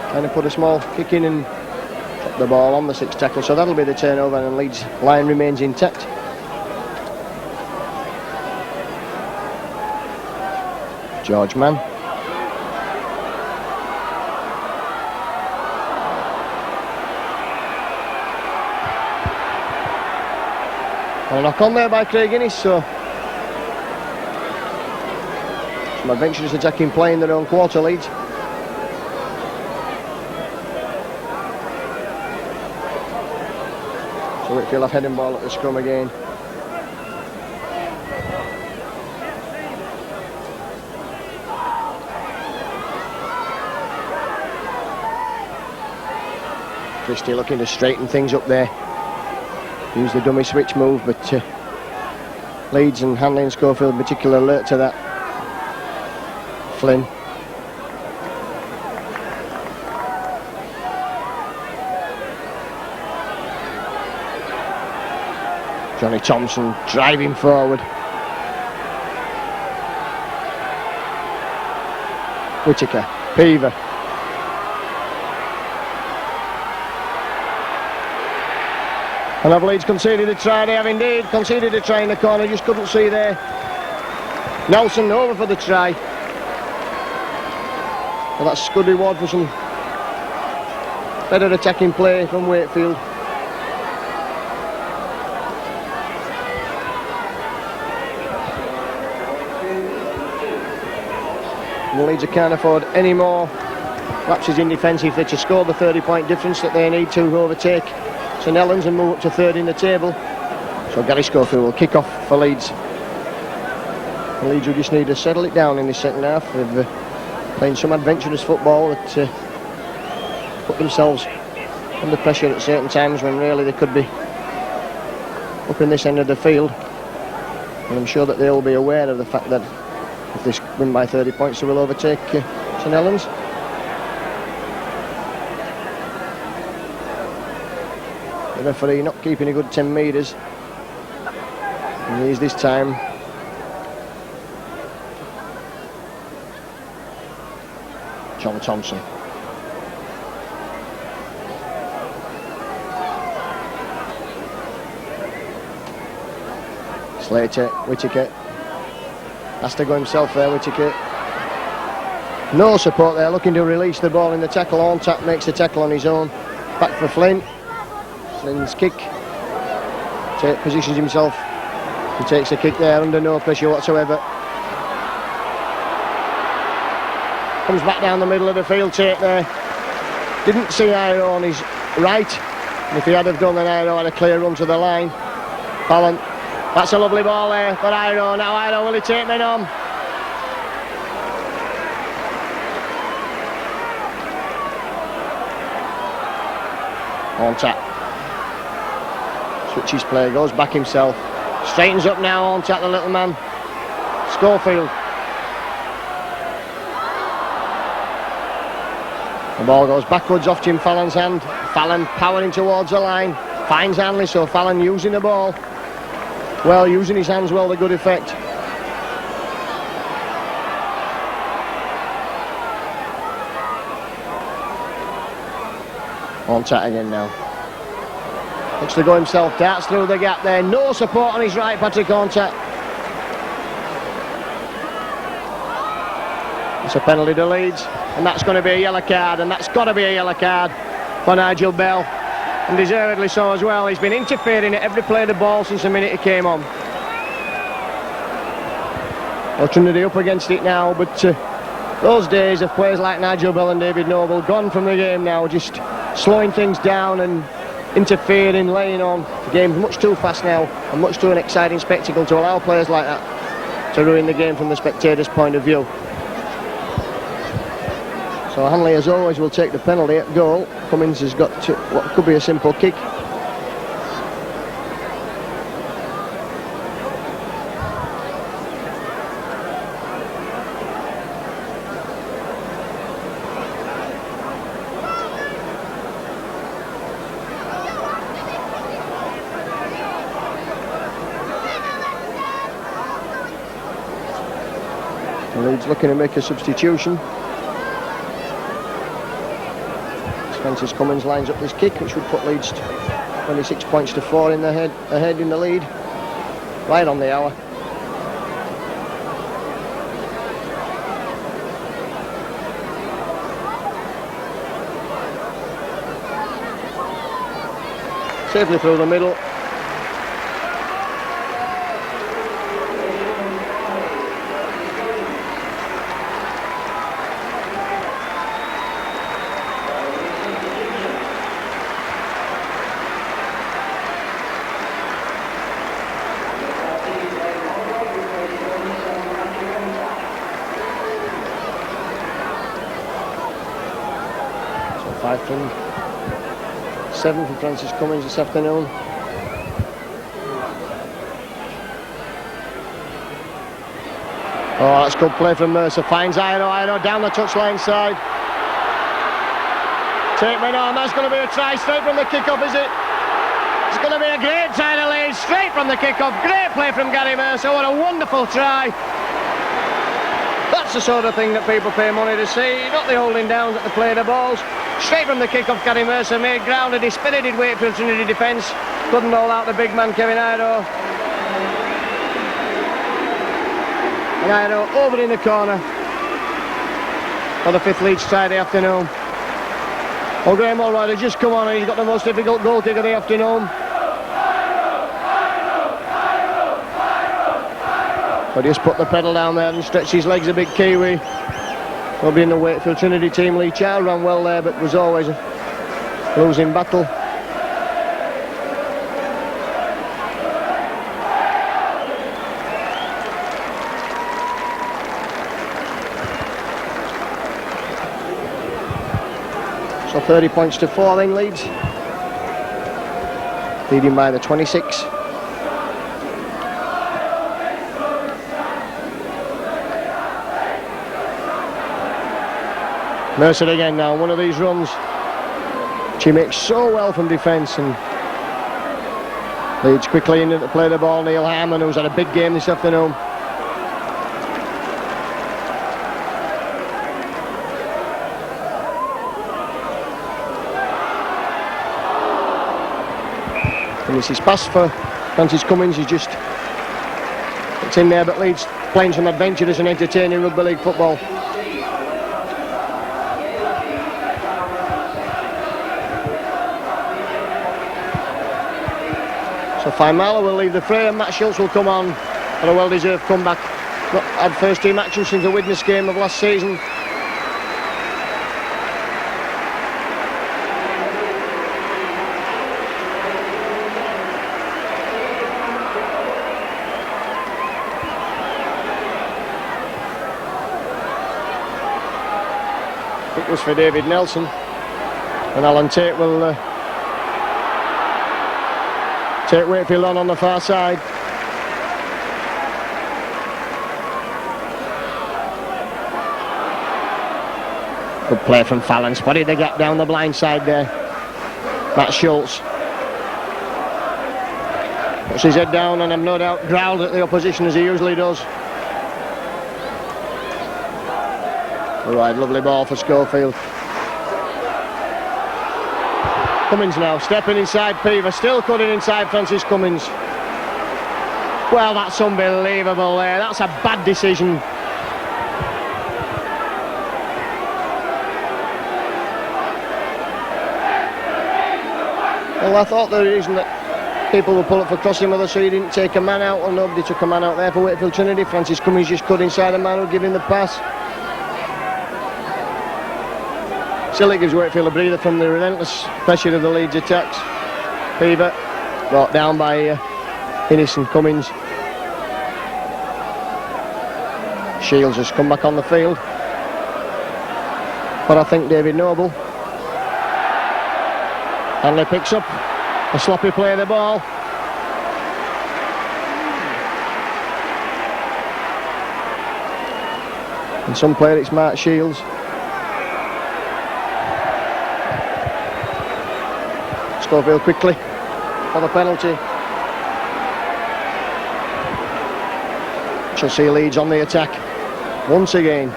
Trying to put a small kick in and drop the ball on the 6th tackle. So that'll be the turnover, and Leeds' line remains intact. George Mann. And a knock on there by Craig Innes, so some adventurous attacking play in their own quarter, Leeds. So Whitfield have heading ball at the scrum again. Christie looking to straighten things up there. Use the dummy switch move, but Leeds and Hanley and Schofield in particular alert to that. Flynn. Johnny Thompson driving forward. Whittaker, Peaver. And have Leeds conceded a try? They have indeed conceded a try in the corner, just couldn't see there. Nelson over for the try. Well, that's good reward for some better attacking play from Wakefield. And Leeds can't afford any more lapses in defence if they're to score the 30-point difference that they need to overtake St Helens and move up to third in the table. So Gary Schofield will kick off for Leeds. And Leeds will just need to settle it down in the second half with playing some adventurous football that put themselves under pressure at certain times when really they could be up in this end of the field. And I'm sure that they'll be aware of the fact that if they win by 30 points they will overtake St Helens. The referee not keeping a good 10 metres. And he's this time John Thompson. Slater, Whittaker. Has to go himself there, Whittaker. No support there, looking to release the ball in the tackle. Horntapp makes the tackle on his own. Back for Flynn. Flynn's kick. Positions himself. He takes a kick there under no pressure whatsoever. Comes back down the middle of the field, Tate there. Didn't see Iro on his right. And if he had have done, then Iro had a clear run to the line. Fallon. That's a lovely ball there for Iro. Now Iro, will he take men on? On tap. Switches play, goes back himself. Straightens up now, on tap the little man. Schofield. The ball goes backwards off Jim Fallon's hand. Fallon powering towards the line. Finds Hanley, so Fallon using the ball. Well, using his hands well to good effect. On tap again now. Looks to go himself, darts through the gap there. No support on his right, Patrick Horntapp. It's a penalty to Leeds, and that's going to be a yellow card, and that's got to be a yellow card for Nigel Bell. And deservedly so as well. He's been interfering at every play of the ball since the minute he came on. Well, Trinity up against it now, but those days of players like Nigel Bell and David Noble gone from the game now, just slowing things down and interfering, laying on. The game's much too fast now and much too an exciting spectacle to allow players like that to ruin the game from the spectator's point of view. So Hanley, as always, will take the penalty at goal. Cummins has got what could be a simple kick. The Leeds looking to make a substitution. Francis Cummins lines up this kick, which would put Leeds 26 points to 4 in the ahead in the lead. Right on the hour. Safely through the middle. So 5-7 for Francis Cummins this afternoon. Oh, that's good play from Mercer. Finds Iro down the touchline side. Take men on. That's going to be a try straight from the kick-off, is it? It's going to be a great try to Leeds, straight from the kick-off. Great play from Gary Mercer, what a wonderful try. That's the sort of thing that people pay money to see, not the holding downs at the play the balls. Straight from the kick-off, Gary Mercer made ground, a dispirited Wakefield Trinity defence. Couldn't hold out the big man, Kevin Ido. And Ido over in the corner for the 5th Leeds try of the afternoon. Well, Graham Allroyd has just come on and he's got the most difficult goal kick of the afternoon. So just put the pedal down there and stretch his legs a bit, Kiwi. Will be in the Wakefield Trinity team. Lee Child ran well there, but was always a losing battle. So 30 points to 4 then, Leeds. Leading by the 26. Mercer again now, one of these runs which he makes so well from defence, and Leeds quickly in to play the ball. Neil Harmon, who's had a big game this afternoon. Finishes pass for Francis Cummins. He's just, it's in there, but Leeds playing some adventurous and entertaining rugby league football. So Faimala will leave the fray and Matt Schultz will come on for a well-deserved comeback. Not had first team action since the Widnes game of last season. It was for David Nelson, and Alan Tate will take Wakefield on the far side. Good play from Fallon, spotted the gap down the blind side there. Matt Schultz puts his head down and I've no doubt growled at the opposition as he usually does. Alright, lovely ball for Schofield. Cummins now, stepping inside Peaver, still cutting inside Francis Cummins. Well, that's unbelievable there, that's a bad decision. Well, I thought the reason that people would pull up for crossing whether so he didn't take a man out, or nobody took a man out there for Wakefield Trinity. Francis Cummins just cut inside the man who gave him the pass. Still it gives Wakefield a breather from the relentless pressure of the Leeds attacks. Peaver brought down by Innes and Cummins. Shields has come back on the field, but I think David Noble. Hanley picks up a sloppy play of the ball. And some player it's Mark Shields. Schofield quickly for the penalty. Shall see Leeds on the attack once again.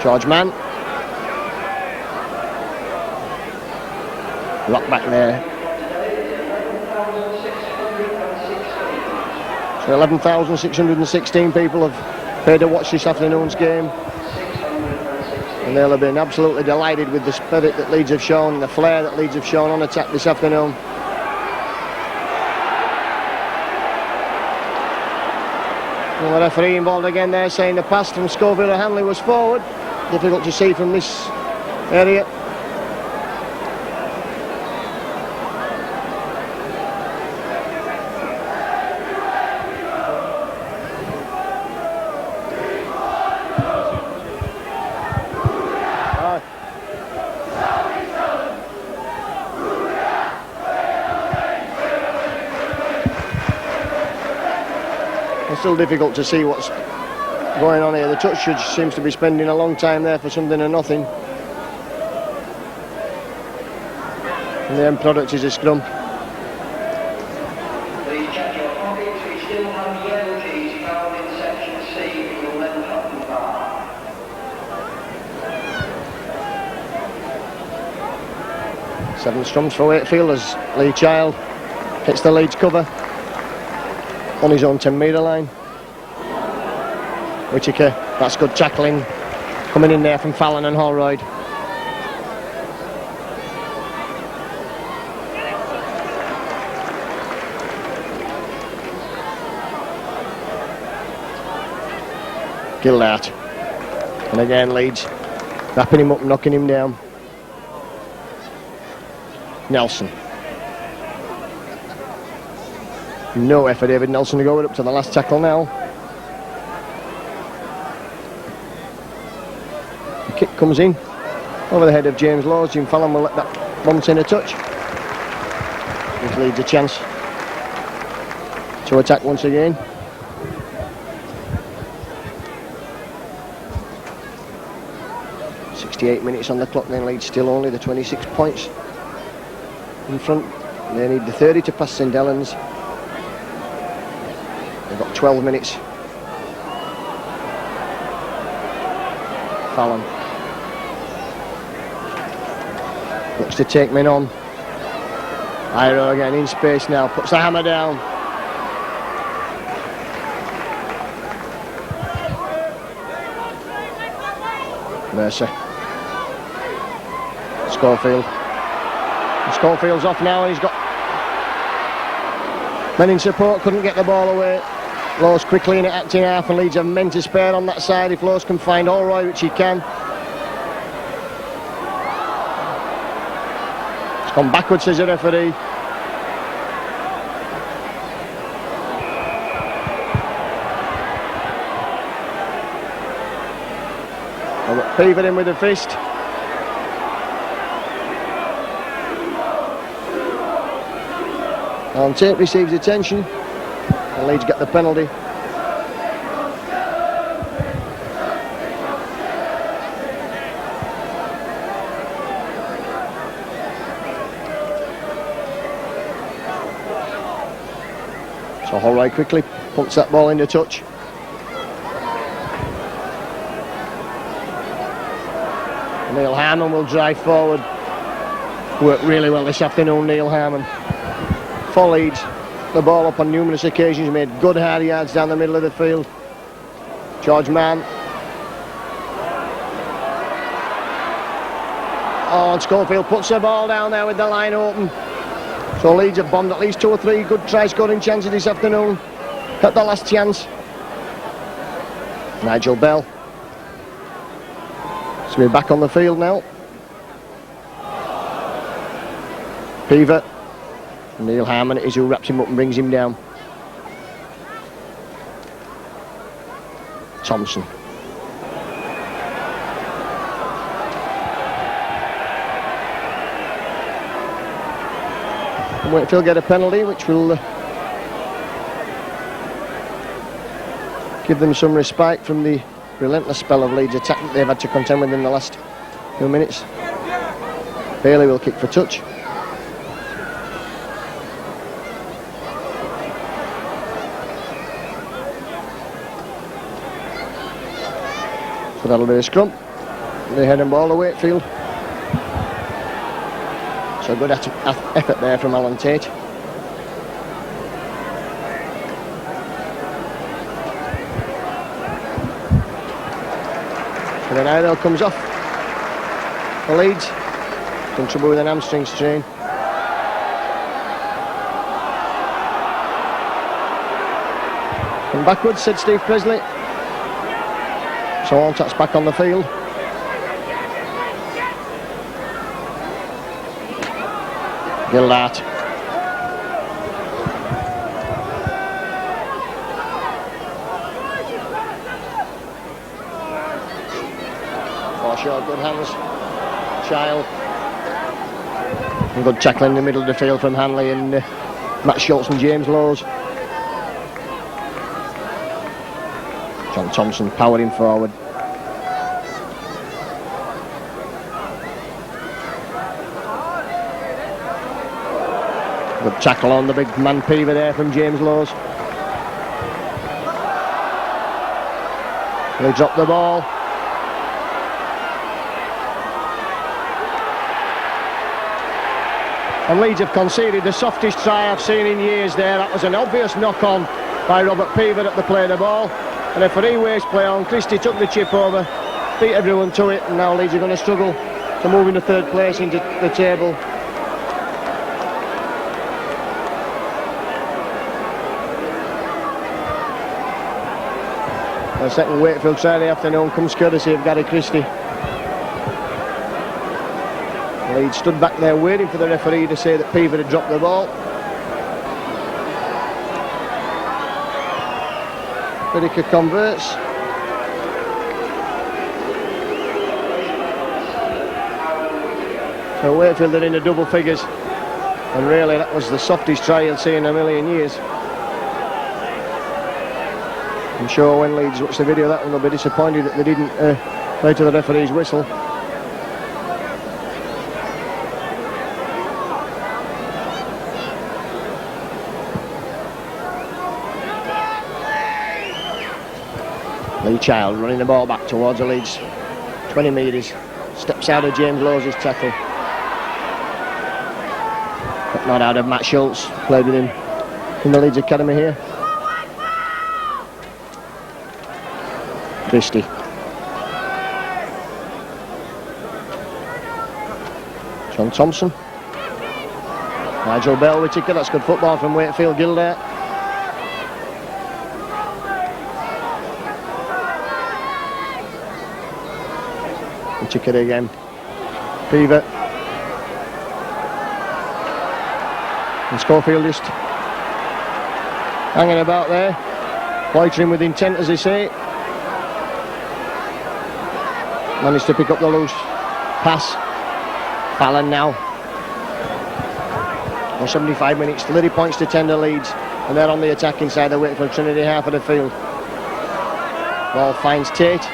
George Mann. Lock back there. So 11,616 people have paid to watch this afternoon's game. And they'll have been absolutely delighted with the spirit that Leeds have shown, the flair that Leeds have shown on attack this afternoon. Well, the referee involved again there, saying the pass from Schofield to Hanley was forward. Difficult to see from this area. Still difficult to see what's going on here. The touch judge seems to be spending a long time there for something or nothing. And the end product is a scrum. Please check your pockets. We still have yellow keys found in section C in your left hand bar. 7 scrums for Wakefield as Lee Child hits the Leeds cover on his own 10-metre line. Whittaker, that's good tackling coming in there from Fallon and Holroyd. Gildart, and again Leeds wrapping him up, knocking him down. Nelson, no effort David Nelson to go up to the last tackle now. The kick comes in over the head of James Laws. Jim Fallon will let that bounce in a touch. Gives Leeds a chance to attack once again. .8 minutes on the clock, then Leeds still only the 26 points in front. They need the 30 to pass St Helens. They've got 12 minutes. Fallon looks to take men on. Iro again in space now, puts the hammer down. Mercer. Schofield. Schofield's off now and he's got men in support, couldn't get the ball away. Laws quickly in at acting half and Leeds have men to spare on that side if Laws can find Holroyd, which he can. It's gone backwards, says the referee. Peever in with the fist. On tape receives attention and Leeds get the penalty. So Holroyd quickly pumps that ball into touch. Neil Harmon will drive forward. Worked really well this afternoon, Neil Harmon. For Leeds, the ball up on numerous occasions, made good hard yards down the middle of the field. George Mann. Oh, and Schofield puts the ball down there with the line open. So Leeds have bombed at least 2 or 3 good try-scoring chances this afternoon. At the last chance. Nigel Bell. So we're back on the field now. Peever. Neil Harmon is who wraps him up and brings him down. Thompson. And Wakefield get a penalty which will give them some respite from the relentless spell of Leeds attack that they've had to contend with in the last few minutes. Bailey will kick for touch. So that'll be a scrum. They head and ball to Wakefield. So good effort there from Alan Tate. And then Iro comes off for Leeds. In trouble with an hamstring strain. Come backwards, said Steve Presley. So Alltatt's back on the field. Gildart. Forshaw, good hands. Child. And good tackling in the middle of the field from Hanley and Matt Schultz and James Laws. John Thompson powering forward. Good tackle on the big man Peaver there from James Lowes. They drop the ball. And Leeds have conceded the softest try I've seen in years there. That was an obvious knock-on by Robert Peaver at the play of the ball. And if a waste play on, Christie took the chip over, beat everyone to it, and now Leeds are going to struggle to move into third place into the table. The second Wakefield try of the afternoon comes courtesy of Gary Christie. Leeds stood back there waiting for the referee to say that Peaver had dropped the ball. Whittaker converts. So Wakefield are in the double figures, and really that was the softest try you'll see in a million years. I'm sure when Leeds watch the video of that one, they'll be disappointed that they didn't play to the referee's whistle. Lee Child running the ball back towards the Leeds 20 metres, steps out of James Lowes' tackle. But not out of Matt Schultz, played with him in the Leeds Academy here. Christie. John Thompson. Nigel Bell, Whittaker, that's good football from Wakefield Gilder. Whittaker again. Peaver. And Schofield just hanging about there. Loitering with intent, as they say. Managed to pick up the loose pass. Fallon now. 75 minutes, 30 points to 10 to Leeds, and they're on the attacking side of Wakefield Trinity half of the field. Ball finds Tate.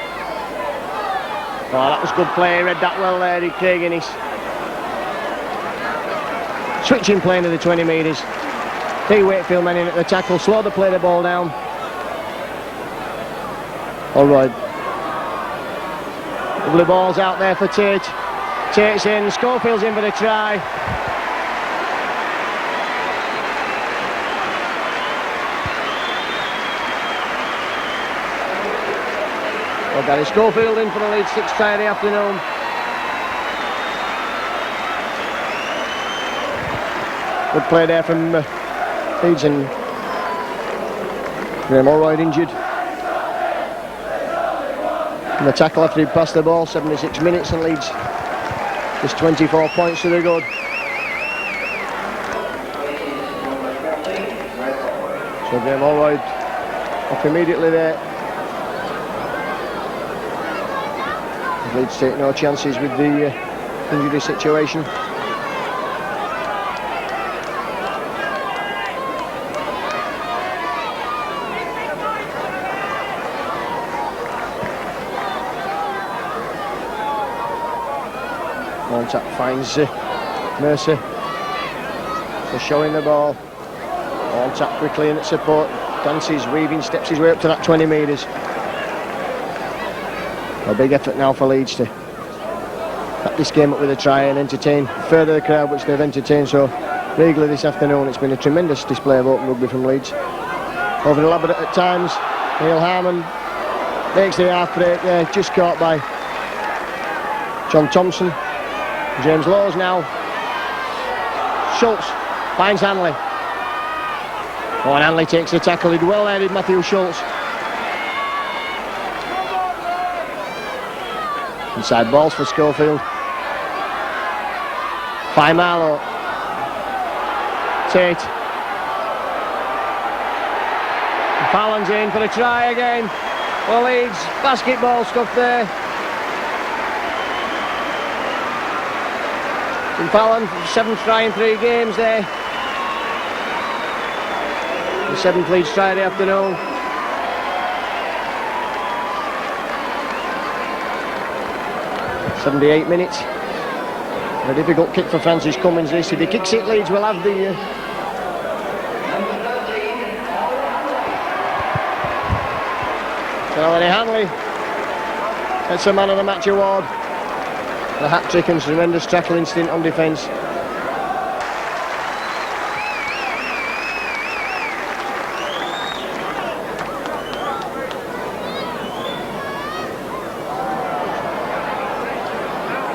Oh, that was good play, read that well there, did Craig Innes. Switching play into the 20 metres. 3 Wakefield men in at the tackle, slow to play the ball down. All right. Lovely balls out there for Tate. Tate's in, Schofield's in for the try. Well, Gary Schofield in for the Leeds 6th try of the afternoon. Good play there from Leeds, and Graham Allroyd injured. And the tackle after he'd passed the ball, 76 minutes, and Leeds just 24 points to the good. So Graham Allroyd off immediately there. Leeds take no chances with the injury situation. Tap finds Mercer. So showing the ball. On tap quickly in at support. Dances, weaving, steps his way up to that 20 metres. A big effort now for Leeds to wrap this game up with a try and entertain further the crowd, which they've entertained so regularly this afternoon. It's been a tremendous display of open rugby from Leeds. Over elaborate at times. Neil Harmon makes the half break there, just caught by John Thompson. James Lowes now. Schultz finds Hanley. Oh, and Hanley takes the tackle. He'd well headed Matthew Schultz. Inside balls for Schofield. By Marlowe. Tate. And Fallon's in for a try again. Well, Leeds, basketball stuff there. And Fallon, 7th try in 3 games there. The 7th Leeds try of the afternoon. .78 minutes. A difficult kick for Francis Cummins this. If he kicks it, Leeds will have the Melanie Hanley gets the man of the match award. The hat-trick and tremendous tackle instinct on defence.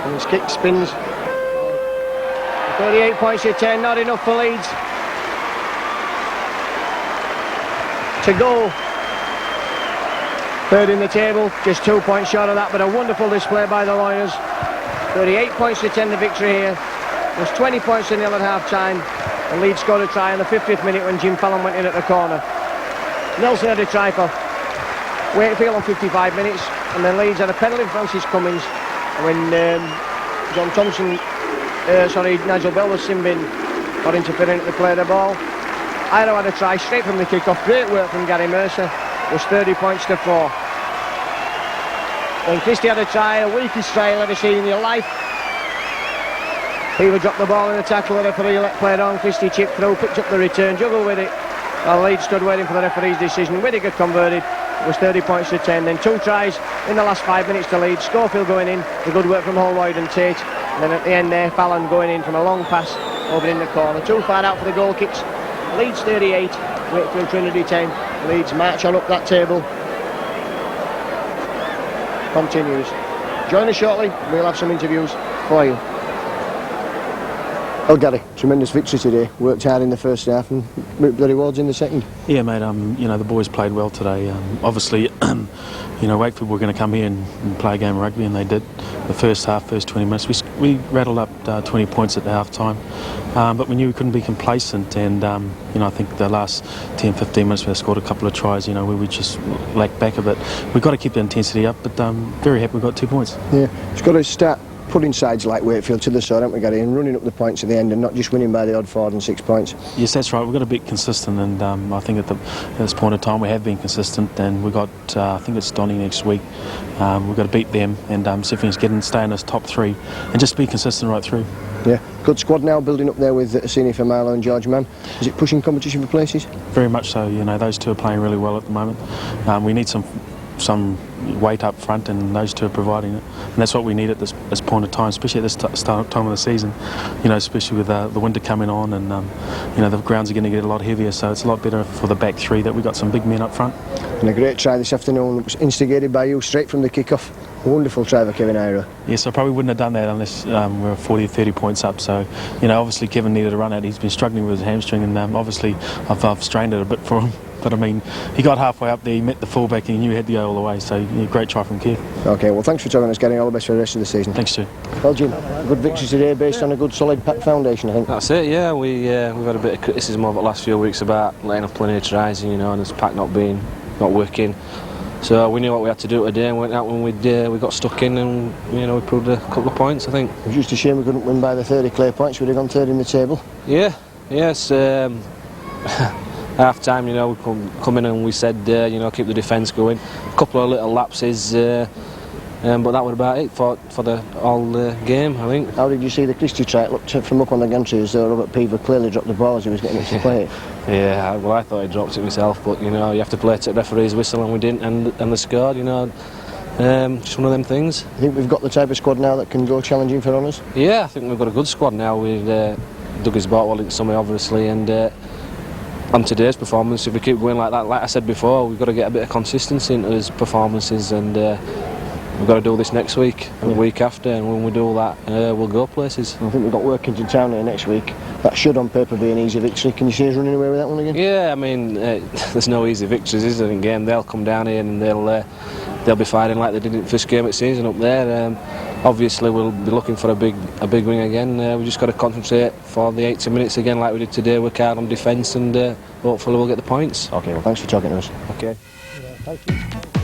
And his kick spins. 38 points to 10, not enough for Leeds to go third in the table, just 2 points short of that, but a wonderful display by the Lawyers. 38 points to 10 the victory here. It was 20 points to nil at half time, and Leeds scored a try in the 50th minute when Jim Fallon went in at the corner. Nelson had a try for Wakefield on 55 minutes, and then Leeds had a penalty for Francis Cummins, and when Nigel Bell was sin bin, got interfering to play the ball. Iro had a try straight from the kick-off. Great work from Gary Mercer. It was 30 points to 4. When Christie had a try, the weakest try I've ever seen in your life. He would drop the ball in the tackle, the referee let play it on. Christie chipped through, picked up the return, juggled with it. While Leeds stood waiting for the referee's decision. Whittaker converted. It was 30 points to 10. Then 2 tries in the last 5 minutes to Leeds. Schofield going in. The good work from Holroyd and Tate. And then at the end there, Fallon going in from a long pass over in the corner. Too far out for the goal kicks. Leeds 38, Wakefield Trinity 10. Leeds march on up that table. Continues. Join us shortly. We'll have some interviews for you. Well, Gary, tremendous victory today. Worked hard in the first half and reaped the rewards in the second. Yeah, mate. You know, the boys played well today. Obviously, you know, Wakefield were going to come here and play a game of rugby, and they did. The first half, first 20 minutes, we rattled up 20 points at the half time, but we knew we couldn't be complacent. And you know, I think the last 10-15 minutes we scored a couple of tries. You know, we just lacked back a bit. We've got to keep the intensity up, but very happy we got 2 points. Yeah, it's got to start putting sides like Wakefield to the side, haven't we, Gary, and running up the points at the end and not just winning by the odd 4 and 6 points. Yes, that's right. We've got to be consistent, and I think at this point in time we have been consistent, and we've got, I think it's Donny next week. We've got to beat them and see if we can stay in this top 3 and just be consistent right through. Yeah, good squad now building up there with Asini Famalo and George Mann. Is it pushing competition for places? Very much so. You know, those two are playing really well at the moment. We need some weight up front, and those two are providing it, and that's what we need at this point of time, especially at this time of the season. You know, especially with the winter coming on, and you know, the grounds are going to get a lot heavier, so it's a lot better for the back 3 that we've got some big men up front. And a great try this afternoon. It was instigated by you straight from the kick-off. A wonderful try for Kevin Iro. Yes, I probably wouldn't have done that unless we were 40 or 30 points up. So, you know, obviously Kevin needed a run out. He's been struggling with his hamstring, and obviously I've strained it a bit for him. But I mean, he got halfway up there, he met the fullback, and he knew he had to go all the way. So, yeah, great try from Kev. OK, well, thanks for talking to us, getting all the best for the rest of the season. Thanks, Stu. Well, Jim, good victory today based on a good solid packed foundation, I think. That's it, yeah. We've had a bit of criticism over the last few weeks about letting off plenty of tries, you know, and this pack not working. So we knew what we had to do today, and went out when we got stuck in, and you know, we proved a couple of points, I think. It was just a shame we couldn't win by the 30 clear points. We'd have gone third in the table. Yeah, yes. Half time, you know, we come in and we said, you know, keep the defence going. A couple of little lapses, but that was about it for the whole game, I think. How did you see the Christie try? It looked from up on the gantry as though Robert Peaver clearly dropped the ball as he was getting it to play it. Yeah, well, I thought he dropped it myself, but you know, you have to play to the referee's whistle, and we didn't, and they scored, you know. Just one of them things. I think we've got the type of squad now that can go challenging for honours. Yeah, I think we've got a good squad now with Douglas Bartwell in summer, obviously, and on today's performance, if we keep going like that, like I said before, we've got to get a bit of consistency into his performances, and we've got to do this next week and the week after, and when we do that, we'll go places. I think we've got Workington Town here next week. That should on paper be an easy victory. Can you see us running away with that one again? Yeah, I mean, there's no easy victories, is there, in game? They'll come down here and they'll be fighting like they did in the first game of the season up there. Obviously, we'll be looking for a big win again. We just got to concentrate for the 80 minutes again, like we did today. Work hard on defence, and hopefully we'll get the points. OK, well, thanks for talking to us. OK. Yeah, thank you.